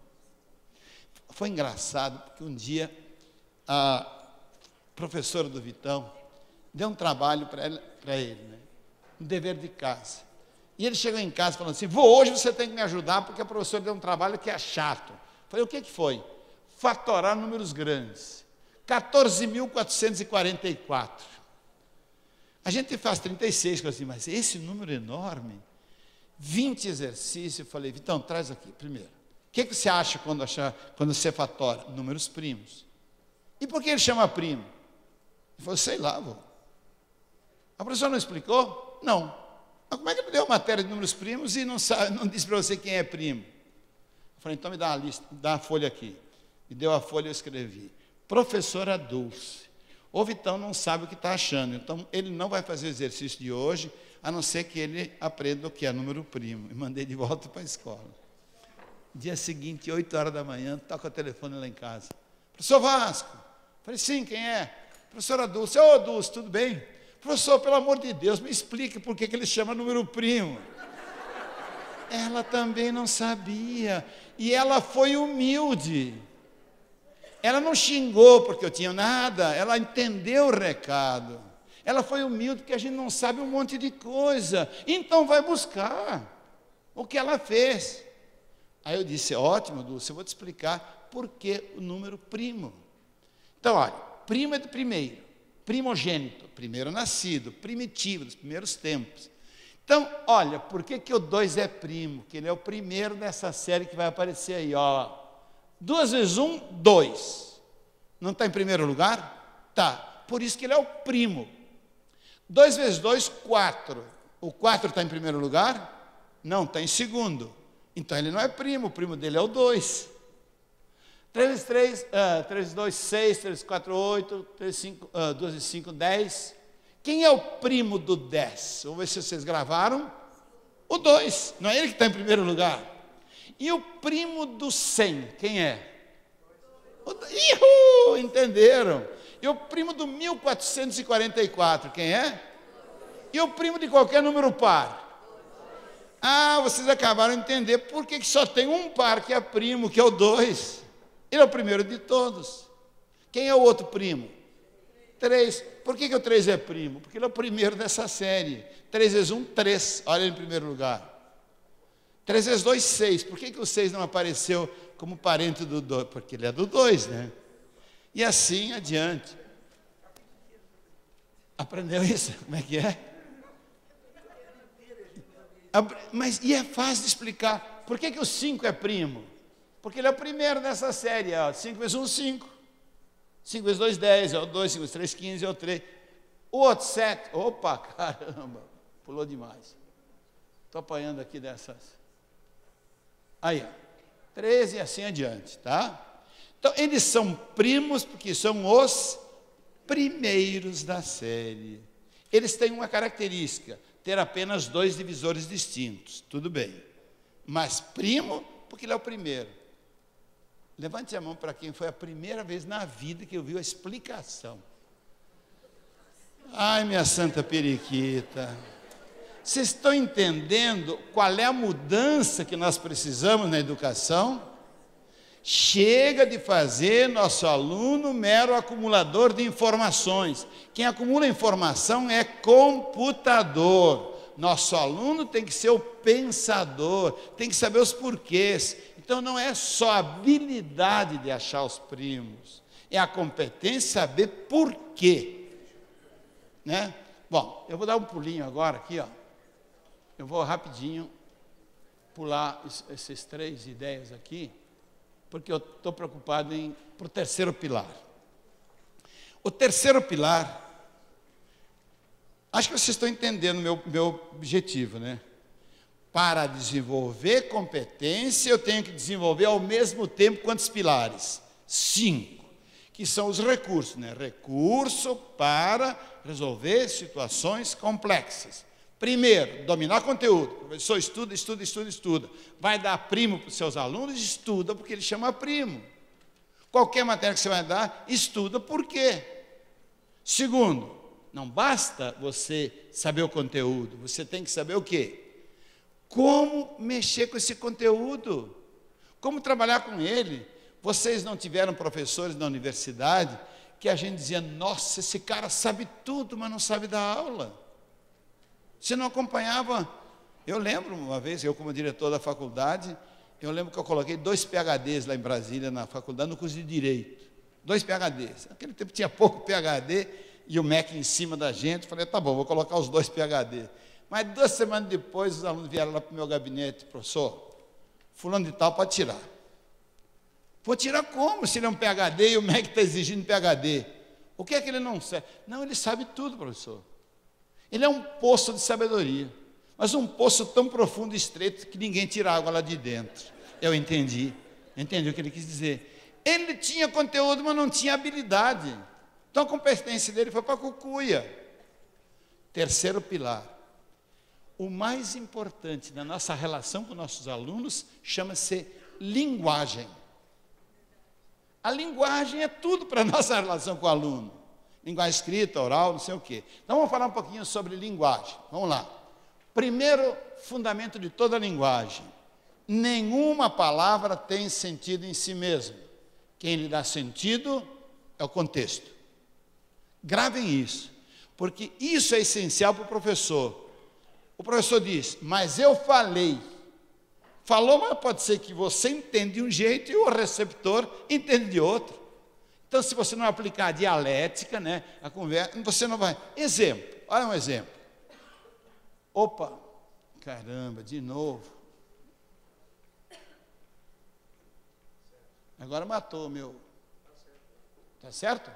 Foi engraçado, porque um dia a professora do Vitão deu um trabalho para ele, né? Um dever de casa. E ele chegou em casa falando assim, hoje você tem que me ajudar, porque a professora deu um trabalho que é chato. Falei, o que foi? Fatorar números grandes. 14.444. A gente faz 36, assim, mas esse número enorme, 20 exercícios, eu falei, Vitão, traz aqui, primeiro. O que você acha quando você fatora? Números primos. E por que ele chama primo? Ele falou, sei lá, vô. A professora não explicou? Não. Mas como é que ele deu matéria de números primos e não disse para você quem é primo? Eu falei, então me dá uma lista, dá a folha aqui. Me deu a folha e eu escrevi. Professora Dulce. O Vitão não sabe o que está achando, então ele não vai fazer o exercício de hoje, a não ser que ele aprenda o que é número primo. E mandei de volta para a escola. Dia seguinte, 8 horas da manhã, toca o telefone lá em casa. Professor Vasco. Falei, sim, quem é? Professora Dulce, ô Dulce, tudo bem? Professor, pelo amor de Deus, me explique por que ele chama número primo. Ela também não sabia. E ela foi humilde. Ela não xingou porque eu tinha nada, ela entendeu o recado. Ela foi humilde porque a gente não sabe um monte de coisa. Então vai buscar o que ela fez. Aí eu disse, ótimo, Dulce, eu vou te explicar por que o número primo. Então, olha, primo é do primeiro, primogênito, primeiro nascido, primitivo, dos primeiros tempos. Então, olha, por que o 2 é primo? Porque ele é o primeiro dessa série que vai aparecer aí, ó. 2 vezes 1, 2. Não está em primeiro lugar? Tá. Por isso que ele é o primo. 2 vezes 2, 4. O 4 está em primeiro lugar? Não, está em segundo. Então ele não é primo, o primo dele é o 2. 3 vezes 3, 3 vezes 2, 6, 3 vezes 4, 8, 2 vezes 5, 10. Quem é o primo do 10? Vamos ver se vocês gravaram. O 2, não é ele que está em primeiro lugar. E o primo do 100, quem é? Ihu, entenderam? E o primo do 1444, quem é? E o primo de qualquer número par? Ah, vocês acabaram de entender por que só tem um par que é primo, que é o 2. Ele é o primeiro de todos. Quem é o outro primo? 3. Por que o 3 é primo? Porque ele é o primeiro dessa série. 3 vezes 1, 3. Olha ele em primeiro lugar. 3 vezes 2, 6. Por que o 6 não apareceu como parente do 2? Porque ele é do 2, né? E assim adiante. Aprendeu isso? Como é que é? Mas, e é fácil de explicar. Por que o 5 é primo? Porque ele é o primeiro dessa série. Ó. 5 vezes 1, 5. 5 vezes 2, 10. É o 2. 5 vezes 3, 15. É o 3. O outro, 7. Opa, caramba. Pulou demais. Estou apanhando aqui dessas. Aí, ó. 13 e assim adiante, tá? Então, eles são primos porque são os primeiros da série. Eles têm uma característica, ter apenas 2 divisores distintos. Tudo bem. Mas primo, porque ele é o primeiro. Levante a mão para quem foi a primeira vez na vida que ouviu a explicação. Ai, minha santa periquita. Vocês estão entendendo qual é a mudança que nós precisamos na educação? Chega de fazer nosso aluno mero acumulador de informações. Quem acumula informação é computador. Nosso aluno tem que ser o pensador, tem que saber os porquês. Então não é só a habilidade de achar os primos, é a competência de saber por quê. Né? Bom, eu vou dar um pulinho agora aqui, ó. Eu vou rapidinho pular essas 3 ideias aqui, porque eu estou preocupado para o terceiro pilar. O terceiro pilar, acho que vocês estão entendendo meu objetivo, né? Para desenvolver competência, eu tenho que desenvolver ao mesmo tempo quantos pilares? 5, que são os recursos, né? Recurso para resolver situações complexas. Primeiro, dominar conteúdo. O professor estuda, estuda, estuda, estuda. Vai dar primo para os seus alunos? Estuda, porque ele chama primo. Qualquer matéria que você vai dar, estuda por quê? Segundo, não basta você saber o conteúdo, você tem que saber o quê? Como mexer com esse conteúdo? Como trabalhar com ele? Vocês não tiveram professores na universidade que a gente dizia, nossa, esse cara sabe tudo, mas não sabe dar aula. Você não acompanhava. Eu lembro uma vez, eu como diretor da faculdade, eu lembro que eu coloquei 2 PhDs lá em Brasília, na faculdade, no curso de Direito. 2 PhDs. Naquele tempo tinha pouco PhD e o MEC em cima da gente. Falei, tá bom, vou colocar os 2 PhD. Mas 2 semanas depois, os alunos vieram lá para o meu gabinete, professor, fulano de tal pode tirar. Vou tirar como? Se ele é um PhD e o MEC está exigindo PhD. O que é que ele não sabe? Não, ele sabe tudo, professor. Ele é um poço de sabedoria, mas um poço tão profundo e estreito que ninguém tira água lá de dentro. Eu entendi o que ele quis dizer. Ele tinha conteúdo, mas não tinha habilidade. Então a competência dele foi para a cucuia. Terceiro pilar. O mais importante na nossa relação com nossos alunos chama-se linguagem. A linguagem é tudo para a nossa relação com o aluno. Linguagem escrita, oral, não sei o quê. Então vamos falar um pouquinho sobre linguagem. Vamos lá. Primeiro fundamento de toda linguagem: nenhuma palavra tem sentido em si mesma. Quem lhe dá sentido é o contexto. Gravem isso, porque isso é essencial para o professor. O professor diz, mas eu falei. Falou, mas pode ser que você entenda de um jeito e o receptor entende de outro. Então, se você não aplicar a dialética, né, a conversa, você não vai. Exemplo, olha um exemplo. Opa, caramba, de novo. Agora matou o meu. Tá certo?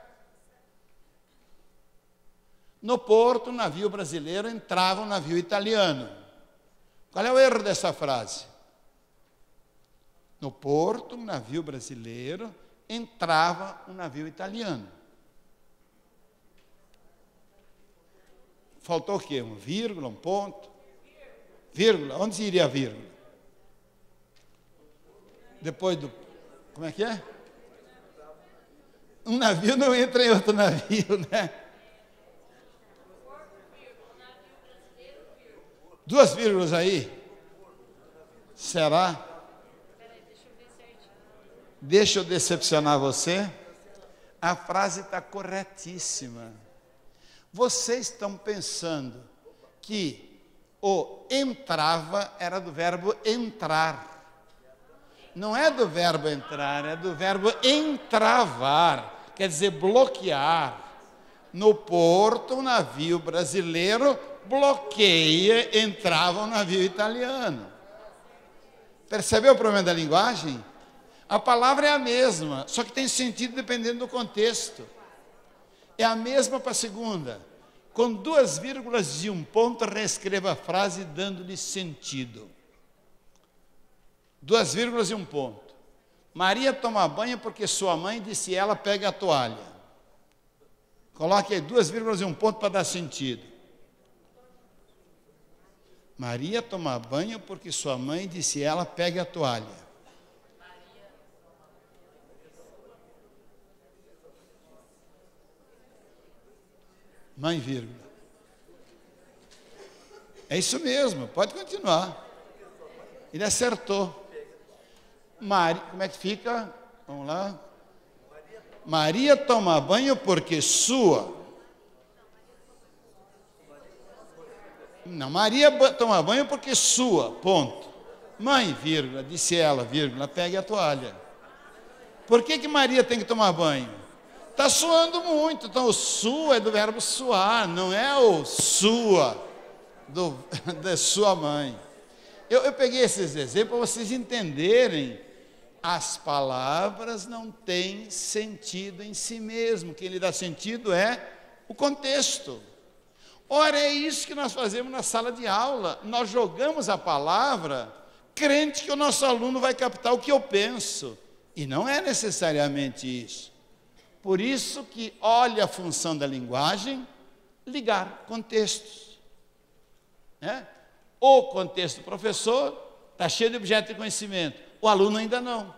No porto, um navio brasileiro entrava um navio italiano. Qual é o erro dessa frase? No porto, um navio brasileiro entrava um navio italiano. Faltou o quê? Uma vírgula, um ponto? Vírgula. Onde iria a vírgula? Depois do... Como é que é? Um navio não entra em outro navio, né? Duas vírgulas aí? Será? Deixa eu decepcionar você. A frase está corretíssima. Vocês estão pensando que o entrava era do verbo entrar. Não é do verbo entrar, é do verbo entravar, quer dizer bloquear. No porto, um navio brasileiro bloqueia, entrava um navio italiano. Percebeu o problema da linguagem? A palavra é a mesma, só que tem sentido dependendo do contexto. É a mesma para a segunda. Com duas vírgulas e um ponto, reescreva a frase dando-lhe sentido. Duas vírgulas e um ponto. Maria toma banho porque sua mãe disse ela pega a toalha. Coloque aí duas vírgulas e um ponto para dar sentido. Maria toma banho porque sua mãe disse ela pega a toalha. Mãe, vírgula. É isso mesmo, pode continuar. Ele acertou. Maria, como é que fica? Vamos lá. Maria toma banho porque sua. Não, Maria toma banho porque sua, ponto. Mãe, vírgula, disse ela, vírgula, pegue a toalha. Por que Maria tem que tomar banho? Está suando muito, então o sua é do verbo suar, não é o sua, da sua mãe. Eu peguei esses exemplos para vocês entenderem, as palavras não têm sentido em si mesmo, quem lhe dá sentido é o contexto. Ora, é isso que nós fazemos na sala de aula, nós jogamos a palavra, crente que o nosso aluno vai captar o que eu penso, e não é necessariamente isso. Por isso que olha a função da linguagem, ligar contextos. Né? O contexto do professor está cheio de objeto de conhecimento, o aluno ainda não.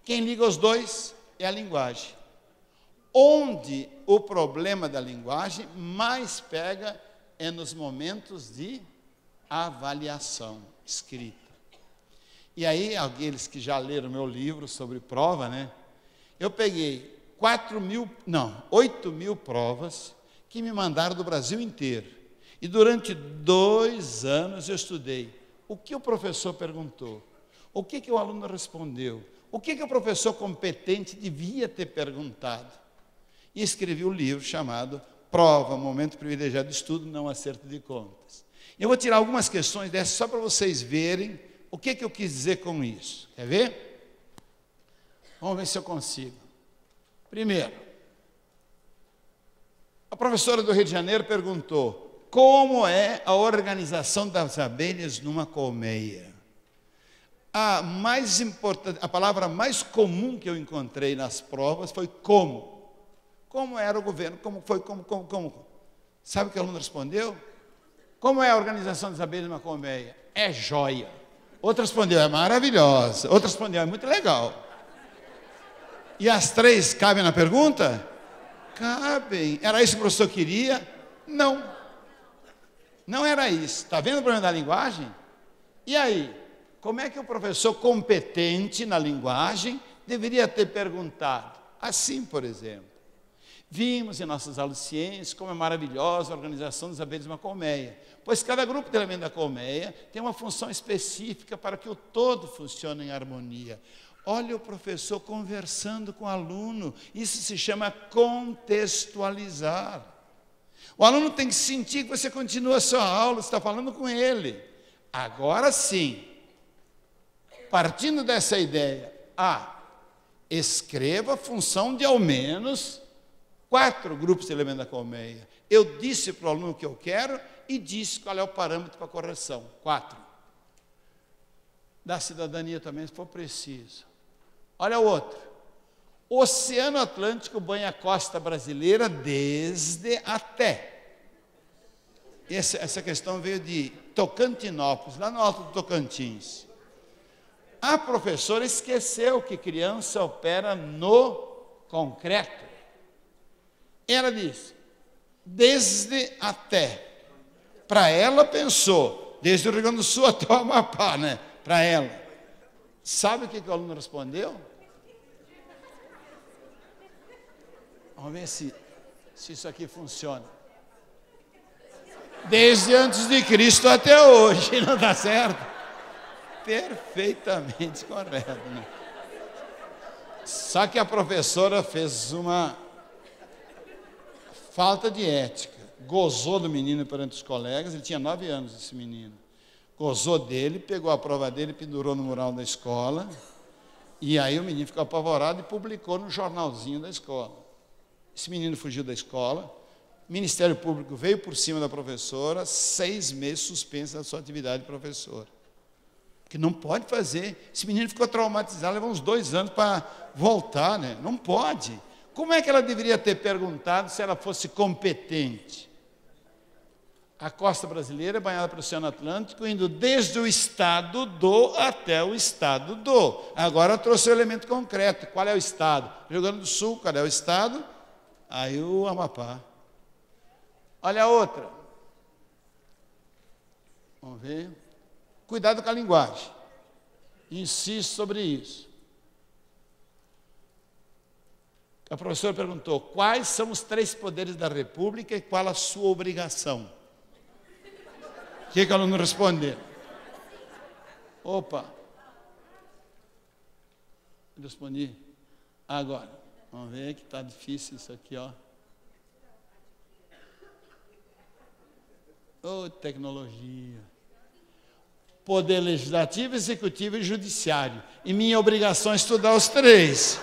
Quem liga os dois é a linguagem. Onde o problema da linguagem mais pega é nos momentos de avaliação escrita. E aí, aqueles que já leram meu livro sobre prova, né? Eu peguei 8 mil provas que me mandaram do Brasil inteiro. E durante 2 anos eu estudei o que o professor perguntou, o que o aluno respondeu, o que o professor competente devia ter perguntado. E escrevi um livro chamado Prova, Momento Privilegiado de Estudo, Não Acerto de Contas. Eu vou tirar algumas questões dessas só para vocês verem o que eu quis dizer com isso. Quer ver? Vamos ver se eu consigo. Primeiro, a professora do Rio de Janeiro perguntou: como é a organização das abelhas numa colmeia? A palavra mais comum que eu encontrei nas provas foi como. Como era o governo? Como foi? Como? Sabe o que o aluno respondeu? Como é a organização das abelhas numa colmeia? É joia. Outro respondeu: é maravilhosa. Outro respondeu: é muito legal. E as três cabem na pergunta? cabem. Era isso que o professor queria? Não. Não era isso. Está vendo o problema da linguagem? E aí? Como é que o professor competente na linguagem deveria ter perguntado? Assim, por exemplo. Vimos em nossas aulas de ciências como é maravilhosa a organização dos saberes de uma colmeia, pois cada grupo de elementos da colmeia tem uma função específica para que o todo funcione em harmonia. Olha o professor conversando com o aluno, isso se chama contextualizar. O aluno tem que sentir que você continua a sua aula, você está falando com ele. Agora sim, partindo dessa ideia, escreva a função de ao menos 4 grupos de elementos da colmeia. Eu disse para o aluno o que eu quero e disse qual é o parâmetro para correção. 4. Da cidadania também, se for preciso. Olha o outro. O Oceano Atlântico banha a costa brasileira desde até. Essa questão veio de Tocantinópolis, lá no alto do Tocantins. A professora esqueceu que criança opera no concreto. Ela disse, desde até. Para ela, pensou, desde o Rio Grande do Sul até o Amapá, né? Para ela. Sabe o que o aluno respondeu? Vamos ver se isso aqui funciona. Desde antes de Cristo até hoje, não está certo? Perfeitamente correto, né? Só que a professora fez uma falta de ética. Gozou do menino perante os colegas, ele tinha 9 anos, esse menino. Gozou dele, pegou a prova dele, pendurou no mural da escola, e aí o menino ficou apavorado e publicou no jornalzinho da escola. Esse menino fugiu da escola, o Ministério Público veio por cima da professora, 6 meses suspensa da sua atividade de professora. Porque não pode fazer. Esse menino ficou traumatizado, levou uns 2 anos para voltar, né? Não pode. Como é que ela deveria ter perguntado se ela fosse competente? A costa brasileira é banhada pelo Oceano Atlântico, indo desde o estado do até o estado do. Agora trouxe o elemento concreto. Qual é o estado? Rio Grande do Sul, qual é o estado? Aí o Amapá. Olha a outra. Vamos ver. Cuidado com a linguagem. Insisto sobre isso. A professora perguntou, quais são os 3 poderes da República e qual a sua obrigação? O que o aluno respondeu? Opa! Eu respondi. Agora, vamos ver que está difícil isso aqui, ó. Tecnologia. Poder legislativo, executivo e judiciário. E minha obrigação é estudar os 3.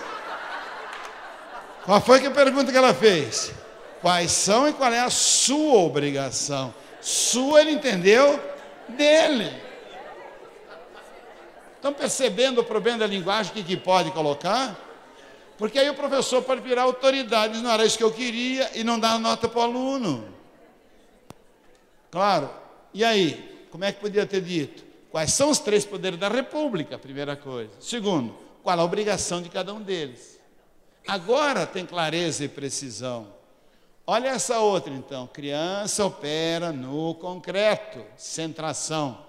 Qual foi a pergunta que ela fez? Quais são e qual é a sua obrigação? Sua, ele entendeu? Dele. Estão percebendo o problema da linguagem que pode colocar? Porque aí o professor pode virar autoridade, não era isso que eu queria, e não dar nota para o aluno. Claro. E aí? Como é que podia ter dito? Quais são os 3 poderes da República? Primeira coisa. Segundo, qual a obrigação de cada um deles? Agora tem clareza e precisão. Olha essa outra, então. Criança opera no concreto. Centração.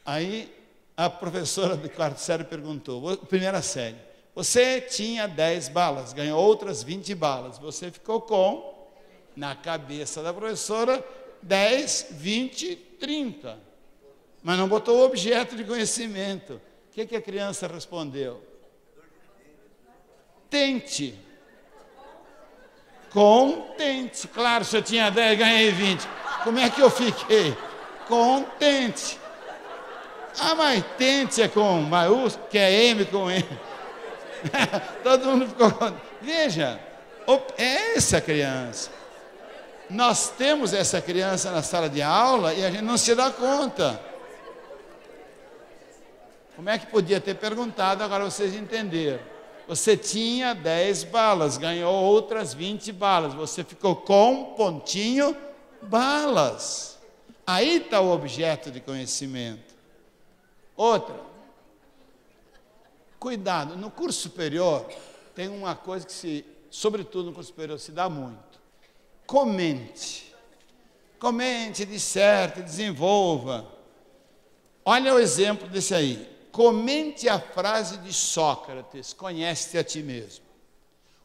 Aí a professora de 4ª série perguntou, primeira série, você tinha 10 balas, ganhou outras 20 balas. Você ficou com, na cabeça da professora, 10, 20, 30. Mas não botou o objeto de conhecimento. O que a criança respondeu? Tente. Contente. Claro, se eu tinha 10, ganhei 20. Como é que eu fiquei? Contente. Mas tente é com maiúsculo, que é M com M. Todo mundo ficou contente. Veja, é essa criança. Nós temos essa criança na sala de aula e a gente não se dá conta. Como é que podia ter perguntado, agora vocês entenderam. Você tinha 10 balas, ganhou outras 20 balas. Você ficou com, pontinho, balas. Aí está o objeto de conhecimento. Outra. Cuidado, no curso superior tem uma coisa que se sobretudo no curso superior, se dá muito. Comente. Comente, disserte, desenvolva. Olha o exemplo desse aí. Comente a frase de Sócrates, conhece-te a ti mesmo.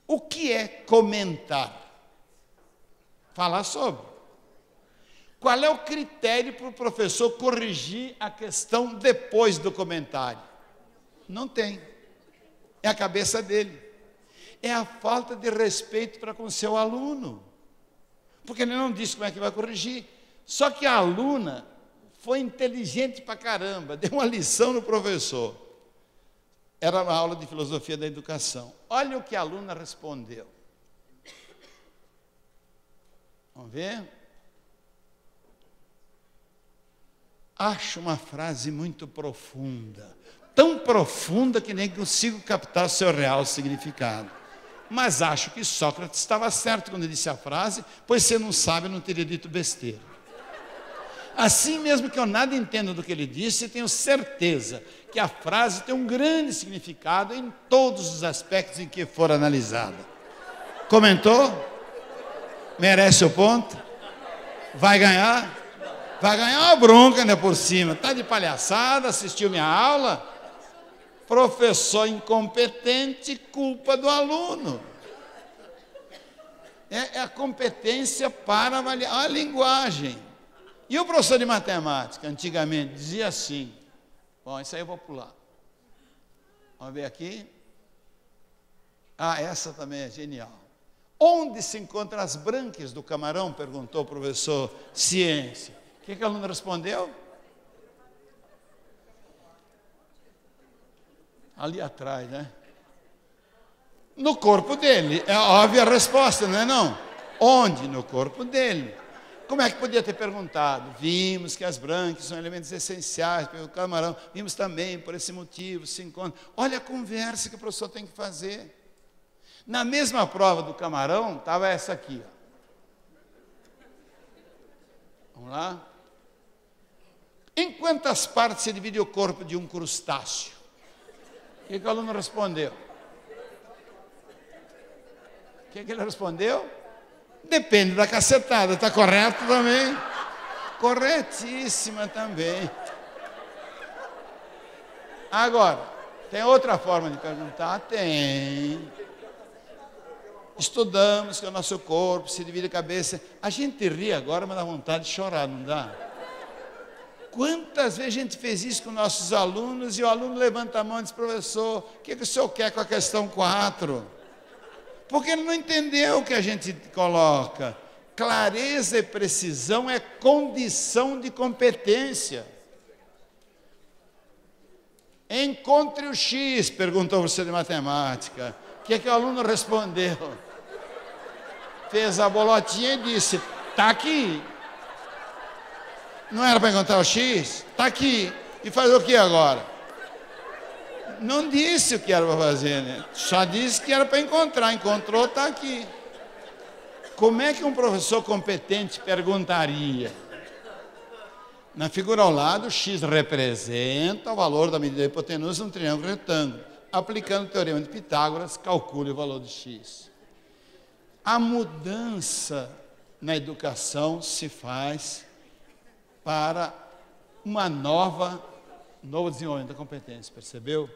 O que é comentar? Falar sobre. Qual é o critério para o professor corrigir a questão depois do comentário? Não tem. É a cabeça dele. É a falta de respeito para com o seu aluno. Porque ele não disse como é que vai corrigir. Só que a aluna foi inteligente pra caramba, deu uma lição no professor. Era uma aula de filosofia da educação. Olha o que a aluna respondeu. Vamos ver? Acho uma frase muito profunda. Tão profunda que nem consigo captar o seu real significado. Mas acho que Sócrates estava certo quando disse a frase, pois você não sabe, não teria dito besteira. Assim mesmo que eu nada entendo do que ele disse, tenho certeza que a frase tem um grande significado em todos os aspectos em que for analisada. Comentou? Merece o ponto? Vai ganhar? Vai ganhar uma bronca, né, por cima. Está de palhaçada, assistiu minha aula? Professor incompetente, culpa do aluno. É a competência para avaliar a linguagem. E o professor de matemática, antigamente, dizia assim, bom, isso aí eu vou pular. Vamos ver aqui. Ah, essa também é genial. Onde se encontram as brânquias do camarão? Perguntou o professor Ciência. O que o aluno respondeu? Ali atrás, né? No corpo dele. É óbvia a resposta, não é não? Onde? No corpo dele. Como é que podia ter perguntado? Vimos que as brânquias são elementos essenciais para o camarão. Vimos também, por esse motivo, se encontra. Olha a conversa que o professor tem que fazer. Na mesma prova do camarão, estava essa aqui. Ó. Vamos lá? Em quantas partes se divide o corpo de um crustáceo? O que o aluno respondeu? O que ele respondeu? Depende da cacetada, está correto também? Corretíssima também. Agora, tem outra forma de perguntar? Tem. Estudamos que o nosso corpo se divide a cabeça. A gente ri agora, mas dá vontade de chorar, não dá? Quantas vezes a gente fez isso com nossos alunos e o aluno levanta a mão e diz, professor, o que o senhor quer com a questão 4? Porque ele não entendeu o que a gente coloca. Clareza e precisão é condição de competência. Encontre o X, perguntou o professor de matemática. O que o aluno respondeu? Fez a bolotinha e disse, está aqui. Não era para encontrar o X? Está aqui. E faz o que agora? Não disse o que era para fazer, né? Só disse que era para encontrar. Encontrou, está aqui. Como é que um professor competente perguntaria? Na figura ao lado, o X representa o valor da medida da hipotenusa num triângulo retângulo. Aplicando o teorema de Pitágoras, calcule o valor de X. A mudança na educação se faz para novo desenvolvimento da competência, percebeu?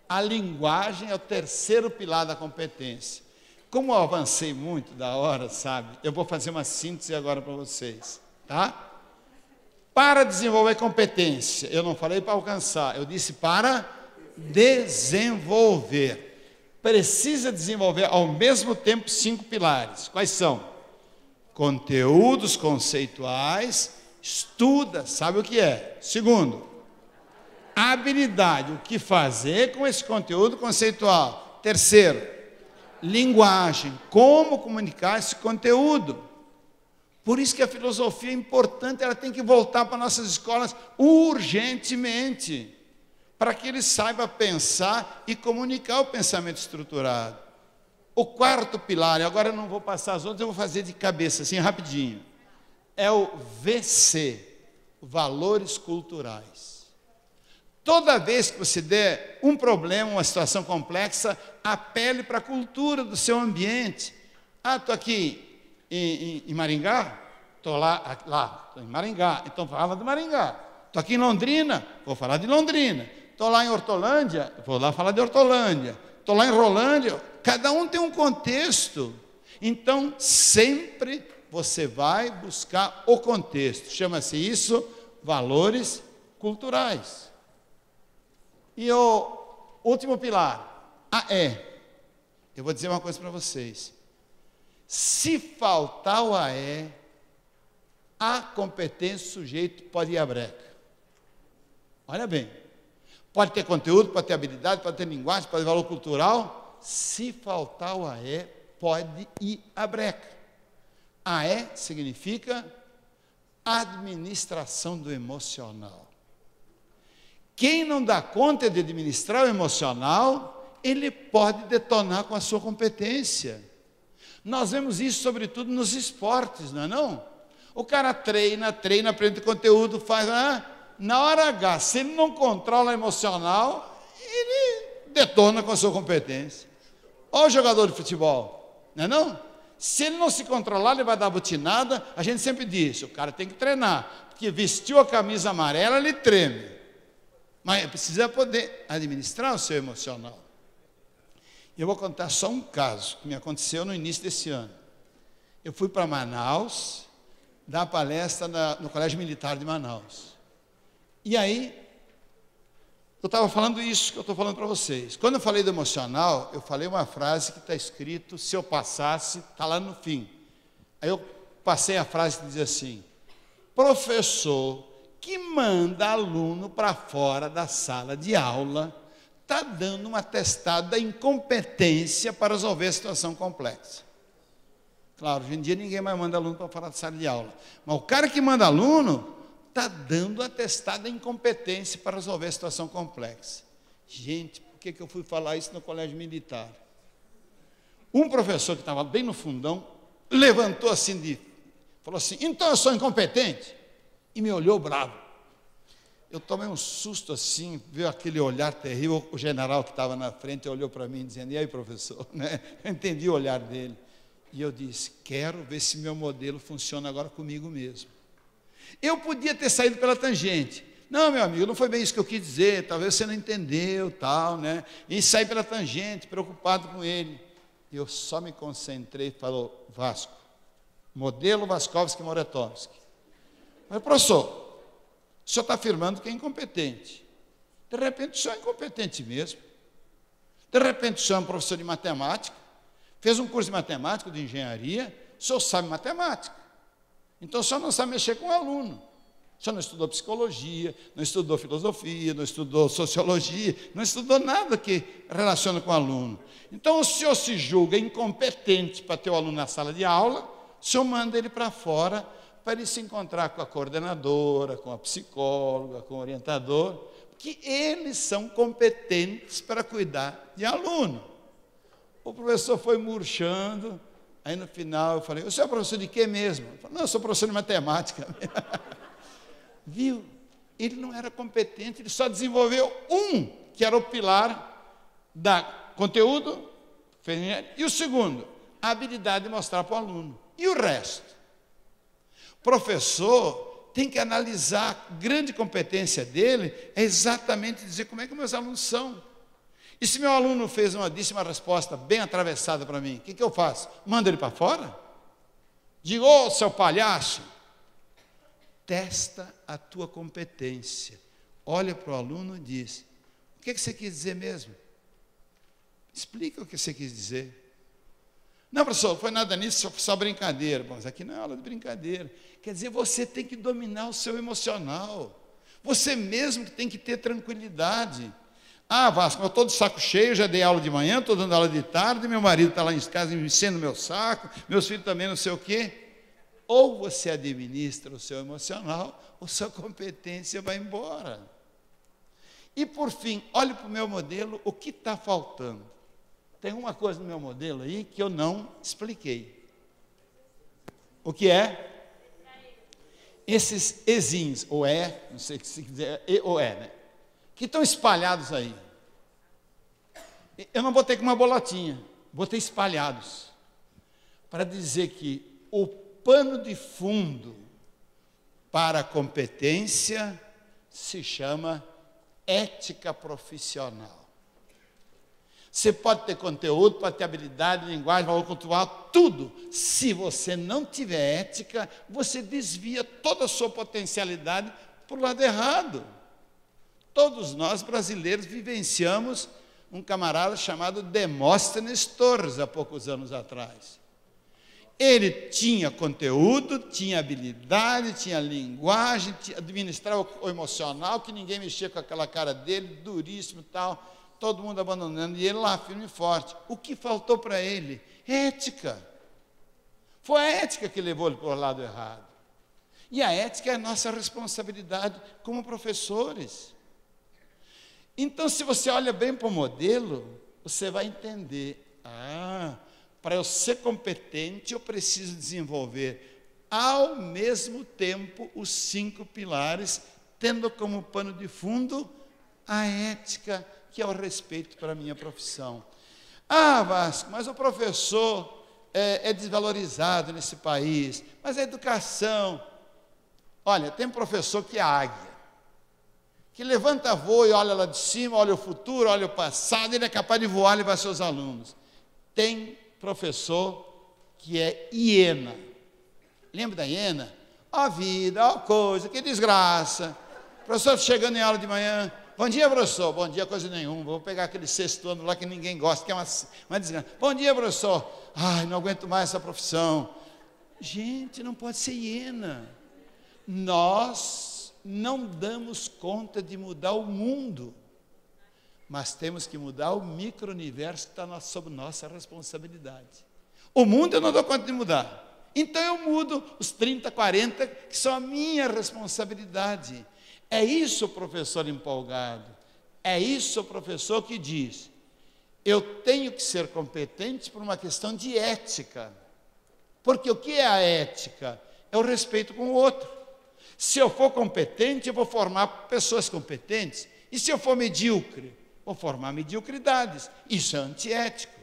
A linguagem é o terceiro pilar da competência. Como eu avancei muito da hora, sabe? Eu vou fazer uma síntese agora para vocês, tá? Para desenvolver competência, eu não falei para alcançar, eu disse para desenvolver. Precisa desenvolver ao mesmo tempo 5 pilares. Quais são? Conteúdos conceituais, estuda, sabe o que é? Segundo, habilidade, o que fazer com esse conteúdo conceitual. Terceiro, linguagem, como comunicar esse conteúdo. Por isso que a filosofia é importante, ela tem que voltar para nossas escolas urgentemente, para que ele saiba pensar e comunicar o pensamento estruturado. O quarto pilar, e agora eu não vou passar as outras, eu vou fazer de cabeça, assim, rapidinho, é o VC, valores culturais. Toda vez que você der um problema, uma situação complexa, apele para a cultura do seu ambiente. Ah, estou aqui em Maringá, estou lá, estou em Maringá, então fala de Maringá. Estou aqui em Londrina, vou falar de Londrina. Estou lá em Hortolândia, vou lá falar de Hortolândia. Estou lá em Rolândia, cada um tem um contexto. Então, sempre você vai buscar o contexto. Chama-se isso valores culturais. E o último pilar, AE. Eu vou dizer uma coisa para vocês. Se faltar o AE, a competência do sujeito pode ir à breca. Olha bem. Pode ter conteúdo, pode ter habilidade, pode ter linguagem, pode ter valor cultural. Se faltar o AE, pode ir à breca. AE significa administração do emocional. Quem não dá conta de administrar o emocional, ele pode detonar com a sua competência. Nós vemos isso, sobretudo, nos esportes, não é não? O cara treina, aprende conteúdo, faz... na hora H, se ele não controla o emocional, ele detona com a sua competência. Olha o jogador de futebol, não é não? Se ele não se controlar, ele vai dar butinada. A gente sempre diz, o cara tem que treinar, porque vestiu a camisa amarela, ele treme. Mas precisa poder administrar o seu emocional. Eu vou contar só um caso que me aconteceu no início desse ano. Eu fui para Manaus, dar palestra no Colégio Militar de Manaus. E aí, eu estava falando isso que eu estou falando para vocês. Quando eu falei do emocional, eu falei uma frase que está escrito, se eu passasse, está lá no fim. Aí eu passei a frase que diz assim, professor que manda aluno para fora da sala de aula, está dando um atestado da incompetência para resolver a situação complexa. Claro, hoje em dia ninguém mais manda aluno para fora da sala de aula. Mas o cara que manda aluno está dando atestado da incompetência para resolver a situação complexa. Gente, por que eu fui falar isso no colégio militar? Um professor que estava bem no fundão, levantou assim, falou assim, então eu sou incompetente? E me olhou bravo. Eu tomei um susto assim, viu aquele olhar terrível, o general que estava na frente olhou para mim dizendo, e aí professor? Né? Eu entendi o olhar dele. E eu disse, quero ver se meu modelo funciona agora comigo mesmo. Eu podia ter saído pela tangente. Não, meu amigo, não foi bem isso que eu quis dizer, talvez você não entendeu, tal, né? E saí pela tangente, preocupado com ele. Eu só me concentrei e falou, Vasco, modelo Vaskovsky-Moretovsky. Mas, professor, o senhor está afirmando que é incompetente. De repente, o senhor é incompetente mesmo. De repente, o senhor é um professor de matemática, fez um curso de matemática, de engenharia, o senhor sabe matemática. Então, o senhor não sabe mexer com o aluno. O senhor não estudou psicologia, não estudou filosofia, não estudou sociologia, não estudou nada que relaciona com o aluno. Então, o senhor se julga incompetente para ter o aluno na sala de aula, o senhor manda ele para fora para ele se encontrar com a coordenadora, com a psicóloga, com o orientador, porque eles são competentes para cuidar de aluno. O professor foi murchando, aí no final eu falei, o senhor é professor de quê mesmo? Ele falou, não, eu sou professor de matemática. Viu? Ele não era competente, ele só desenvolveu que era o pilar da conteúdo, e o segundo, a habilidade de mostrar para o aluno. E o resto? O professor tem que analisar, a grande competência dele é exatamente dizer como é que meus alunos são. E se meu aluno disse uma resposta bem atravessada para mim, o que eu faço? Mando ele para fora? Digo, ô, seu palhaço, testa a tua competência. Olha para o aluno e diz, o que você quis dizer mesmo? Explica o que você quis dizer. Não, professor, não foi nada nisso, só brincadeira. Bom, mas aqui não é aula de brincadeira. Quer dizer, você tem que dominar o seu emocional. Você mesmo que tem que ter tranquilidade. Ah, Vasco, eu estou de saco cheio, já dei aula de manhã, estou dando aula de tarde, meu marido está lá em casa enchendo meu saco, meus filhos também não sei o quê. Ou você administra o seu emocional, ou sua competência vai embora. E por fim, olhe para o meu modelo, o que está faltando? Tem uma coisa no meu modelo aí que eu não expliquei. O que é? Esses ezinhos, ou não sei se quiser, e ou né? Que estão espalhados aí. Eu não botei com uma bolotinha, botei espalhados, para dizer que o pano de fundo para a competência se chama ética profissional. Você pode ter conteúdo, pode ter habilidade, linguagem, valor cultural, tudo. Se você não tiver ética, você desvia toda a sua potencialidade para o lado errado. Todos nós, brasileiros, vivenciamos um camarada chamado Demóstenes Torres, há poucos anos atrás. Ele tinha conteúdo, tinha habilidade, tinha linguagem, administrava o emocional, que ninguém mexia com aquela cara dele, duríssimo e tal, todo mundo abandonando, e ele lá, firme e forte. O que faltou para ele? Ética. Foi a ética que levou ele para o lado errado. E a ética é a nossa responsabilidade como professores. Então, se você olha bem para o modelo, você vai entender, para eu ser competente, eu preciso desenvolver ao mesmo tempo os 5 pilares, tendo como pano de fundo a ética, que é o respeito para a minha profissão. Vasco, mas o professor é desvalorizado nesse país, mas a educação... Olha, tem professor que é águia, que levanta voo e olha lá de cima, olha o futuro, olha o passado, ele é capaz de voar e levar seus alunos. Tem professor que é hiena. Lembra da hiena? Ó vida, ó coisa, que desgraça. O professor chegando em aula de manhã, bom dia, professor. Bom dia, coisa nenhuma. Vou pegar aquele 6º ano lá que ninguém gosta, que é uma desgraça. Bom dia, professor. Ai, não aguento mais essa profissão. Gente, não pode ser hiena. Nós não damos conta de mudar o mundo, mas temos que mudar o micro-universo que está sob nossa responsabilidade. O mundo eu não dou conta de mudar. Então eu mudo os 30, 40, que são a minha responsabilidade. É isso o professor empolgado. É isso o professor que diz, eu tenho que ser competente por uma questão de ética. Porque o que é a ética? É o respeito com o outro. Se eu for competente, eu vou formar pessoas competentes. E se eu for medíocre, vou formar mediocridades. Isso é antiético.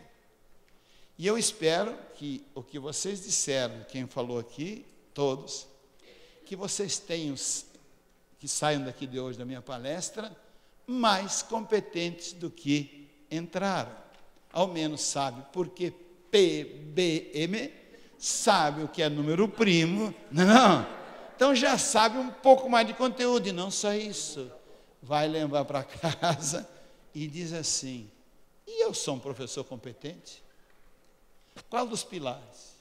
E eu espero que o que vocês disseram, quem falou aqui, todos, que vocês tenham, que saiam daqui de hoje da minha palestra, mais competentes do que entraram. Ao menos sabe, porque PBM sabe o que é número primo, não. Então já sabe um pouco mais de conteúdo, e não só isso. Vai levar para casa e diz assim, e eu sou um professor competente? Qual dos pilares?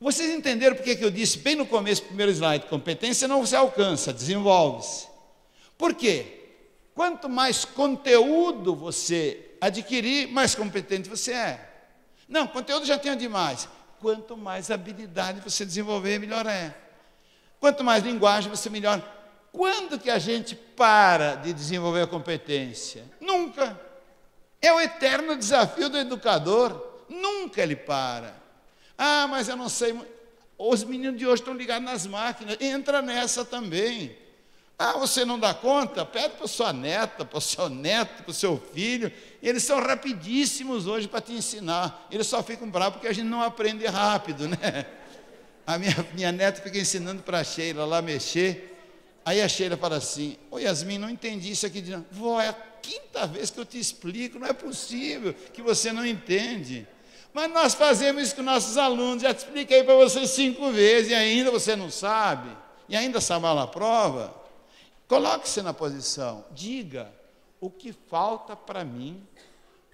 Vocês entenderam por que eu disse bem no começo, primeiro slide, competência não se alcança, desenvolve-se. Por quê? Quanto mais conteúdo você adquirir, mais competente você é. Não, conteúdo já tenho demais. Quanto mais habilidade você desenvolver, melhor é. Quanto mais linguagem, você melhor. Quando que a gente para de desenvolver a competência? Nunca. É o eterno desafio do educador. Nunca ele para. Mas eu não sei. Os meninos de hoje estão ligados nas máquinas. Entra nessa também. Você não dá conta? Pede para a sua neta, para o seu neto, para o seu filho. Eles são rapidíssimos hoje para te ensinar. Eles só ficam bravos porque a gente não aprende rápido, né? A minha neta fica ensinando para a Sheila lá mexer. Aí a Sheila fala assim, Yasmin, não entendi isso aqui. Vó, é a 5ª vez que eu te explico, não é possível que você não entende. Mas nós fazemos isso com nossos alunos, já te expliquei para vocês 5 vezes e ainda você não sabe. E ainda sabe lá na prova. Coloque-se na posição, diga o que falta para mim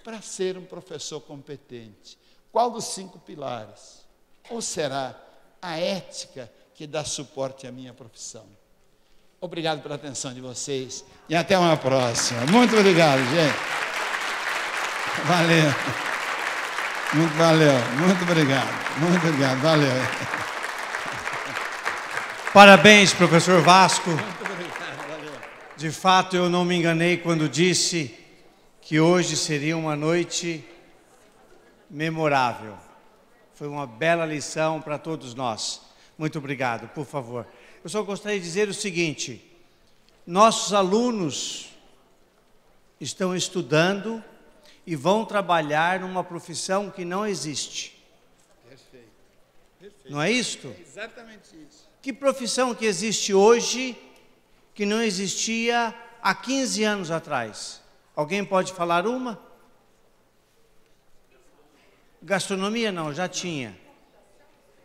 para ser um professor competente. Qual dos 5 pilares? Ou será a ética que dá suporte à minha profissão? Obrigado pela atenção de vocês e até uma próxima. Muito obrigado, gente. Valeu. Muito obrigado, valeu. Parabéns, professor Vasco. De fato, eu não me enganei quando disse que hoje seria uma noite memorável. Foi uma bela lição para todos nós. Muito obrigado, por favor. Eu só gostaria de dizer o seguinte, nossos alunos estão estudando e vão trabalhar numa profissão que não existe. Perfeito. Não é isto? É exatamente isso. Que profissão que existe hoje que não existia há 15 anos atrás? Alguém pode falar uma? Gastronomia não, já tinha.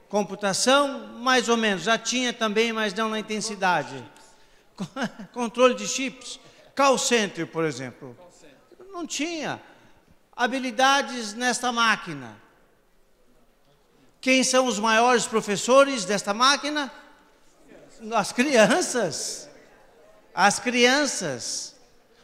Computação, mais ou menos, já tinha também, mas não na intensidade. Controle de chips. Call center, por exemplo. Não tinha. Habilidades nesta máquina. Quem são os maiores professores desta máquina? As crianças. As crianças.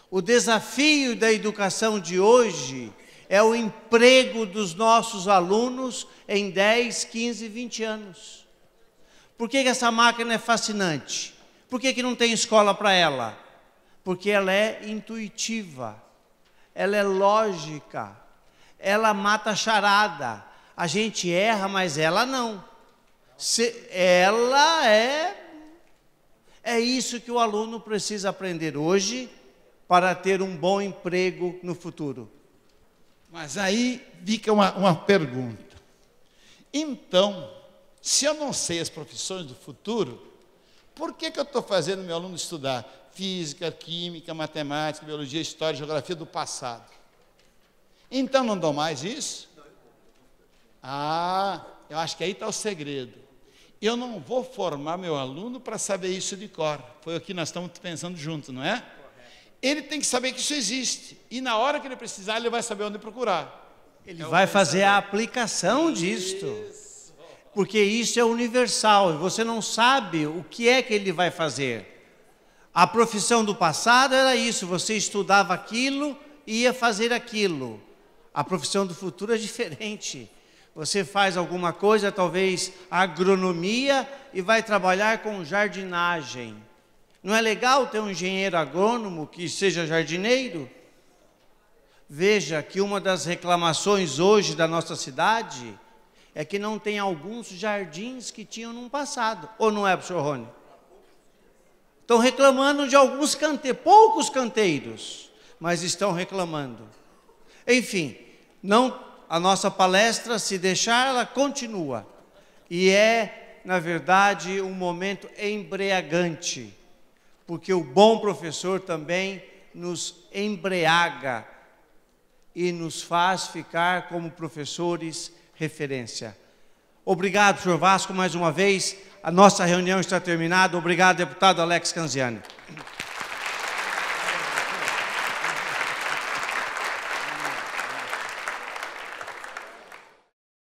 O desafio da educação de hoje é o emprego dos nossos alunos em 10, 15, 20 anos. Por que essa máquina é fascinante? Por que não tem escola para ela? Porque ela é intuitiva, ela é lógica, ela mata a charada. A gente erra, mas ela não. Ela é isso que o aluno precisa aprender hoje para ter um bom emprego no futuro. Mas aí fica uma pergunta. Então, se eu não sei as profissões do futuro, por que eu estou fazendo meu aluno estudar física, química, matemática, biologia, história, geografia do passado? Então não dou mais isso? Eu acho que aí está o segredo. Eu não vou formar meu aluno para saber isso de cor. Foi o que nós estamos pensando juntos, não é? Ele tem que saber que isso existe. E na hora que ele precisar, ele vai saber onde procurar. Ele vai fazer a aplicação disto. Porque isso é universal. E você não sabe o que é que ele vai fazer. A profissão do passado era isso. Você estudava aquilo e ia fazer aquilo. A profissão do futuro é diferente. Você faz alguma coisa, talvez agronomia, e vai trabalhar com jardinagem. Não é legal ter um engenheiro agrônomo que seja jardineiro? Veja que uma das reclamações hoje da nossa cidade é que não tem alguns jardins que tinham no passado. Ou não é, professor Rony? Estão reclamando de alguns canteiros, poucos canteiros, mas estão reclamando. Enfim, a nossa palestra, se deixar, ela continua. E é, na verdade, um momento embriagante, porque o bom professor também nos embriaga e nos faz ficar como professores referência. Obrigado, professor Vasco, mais uma vez. A nossa reunião está terminada. Obrigado, deputado Alex Canziani.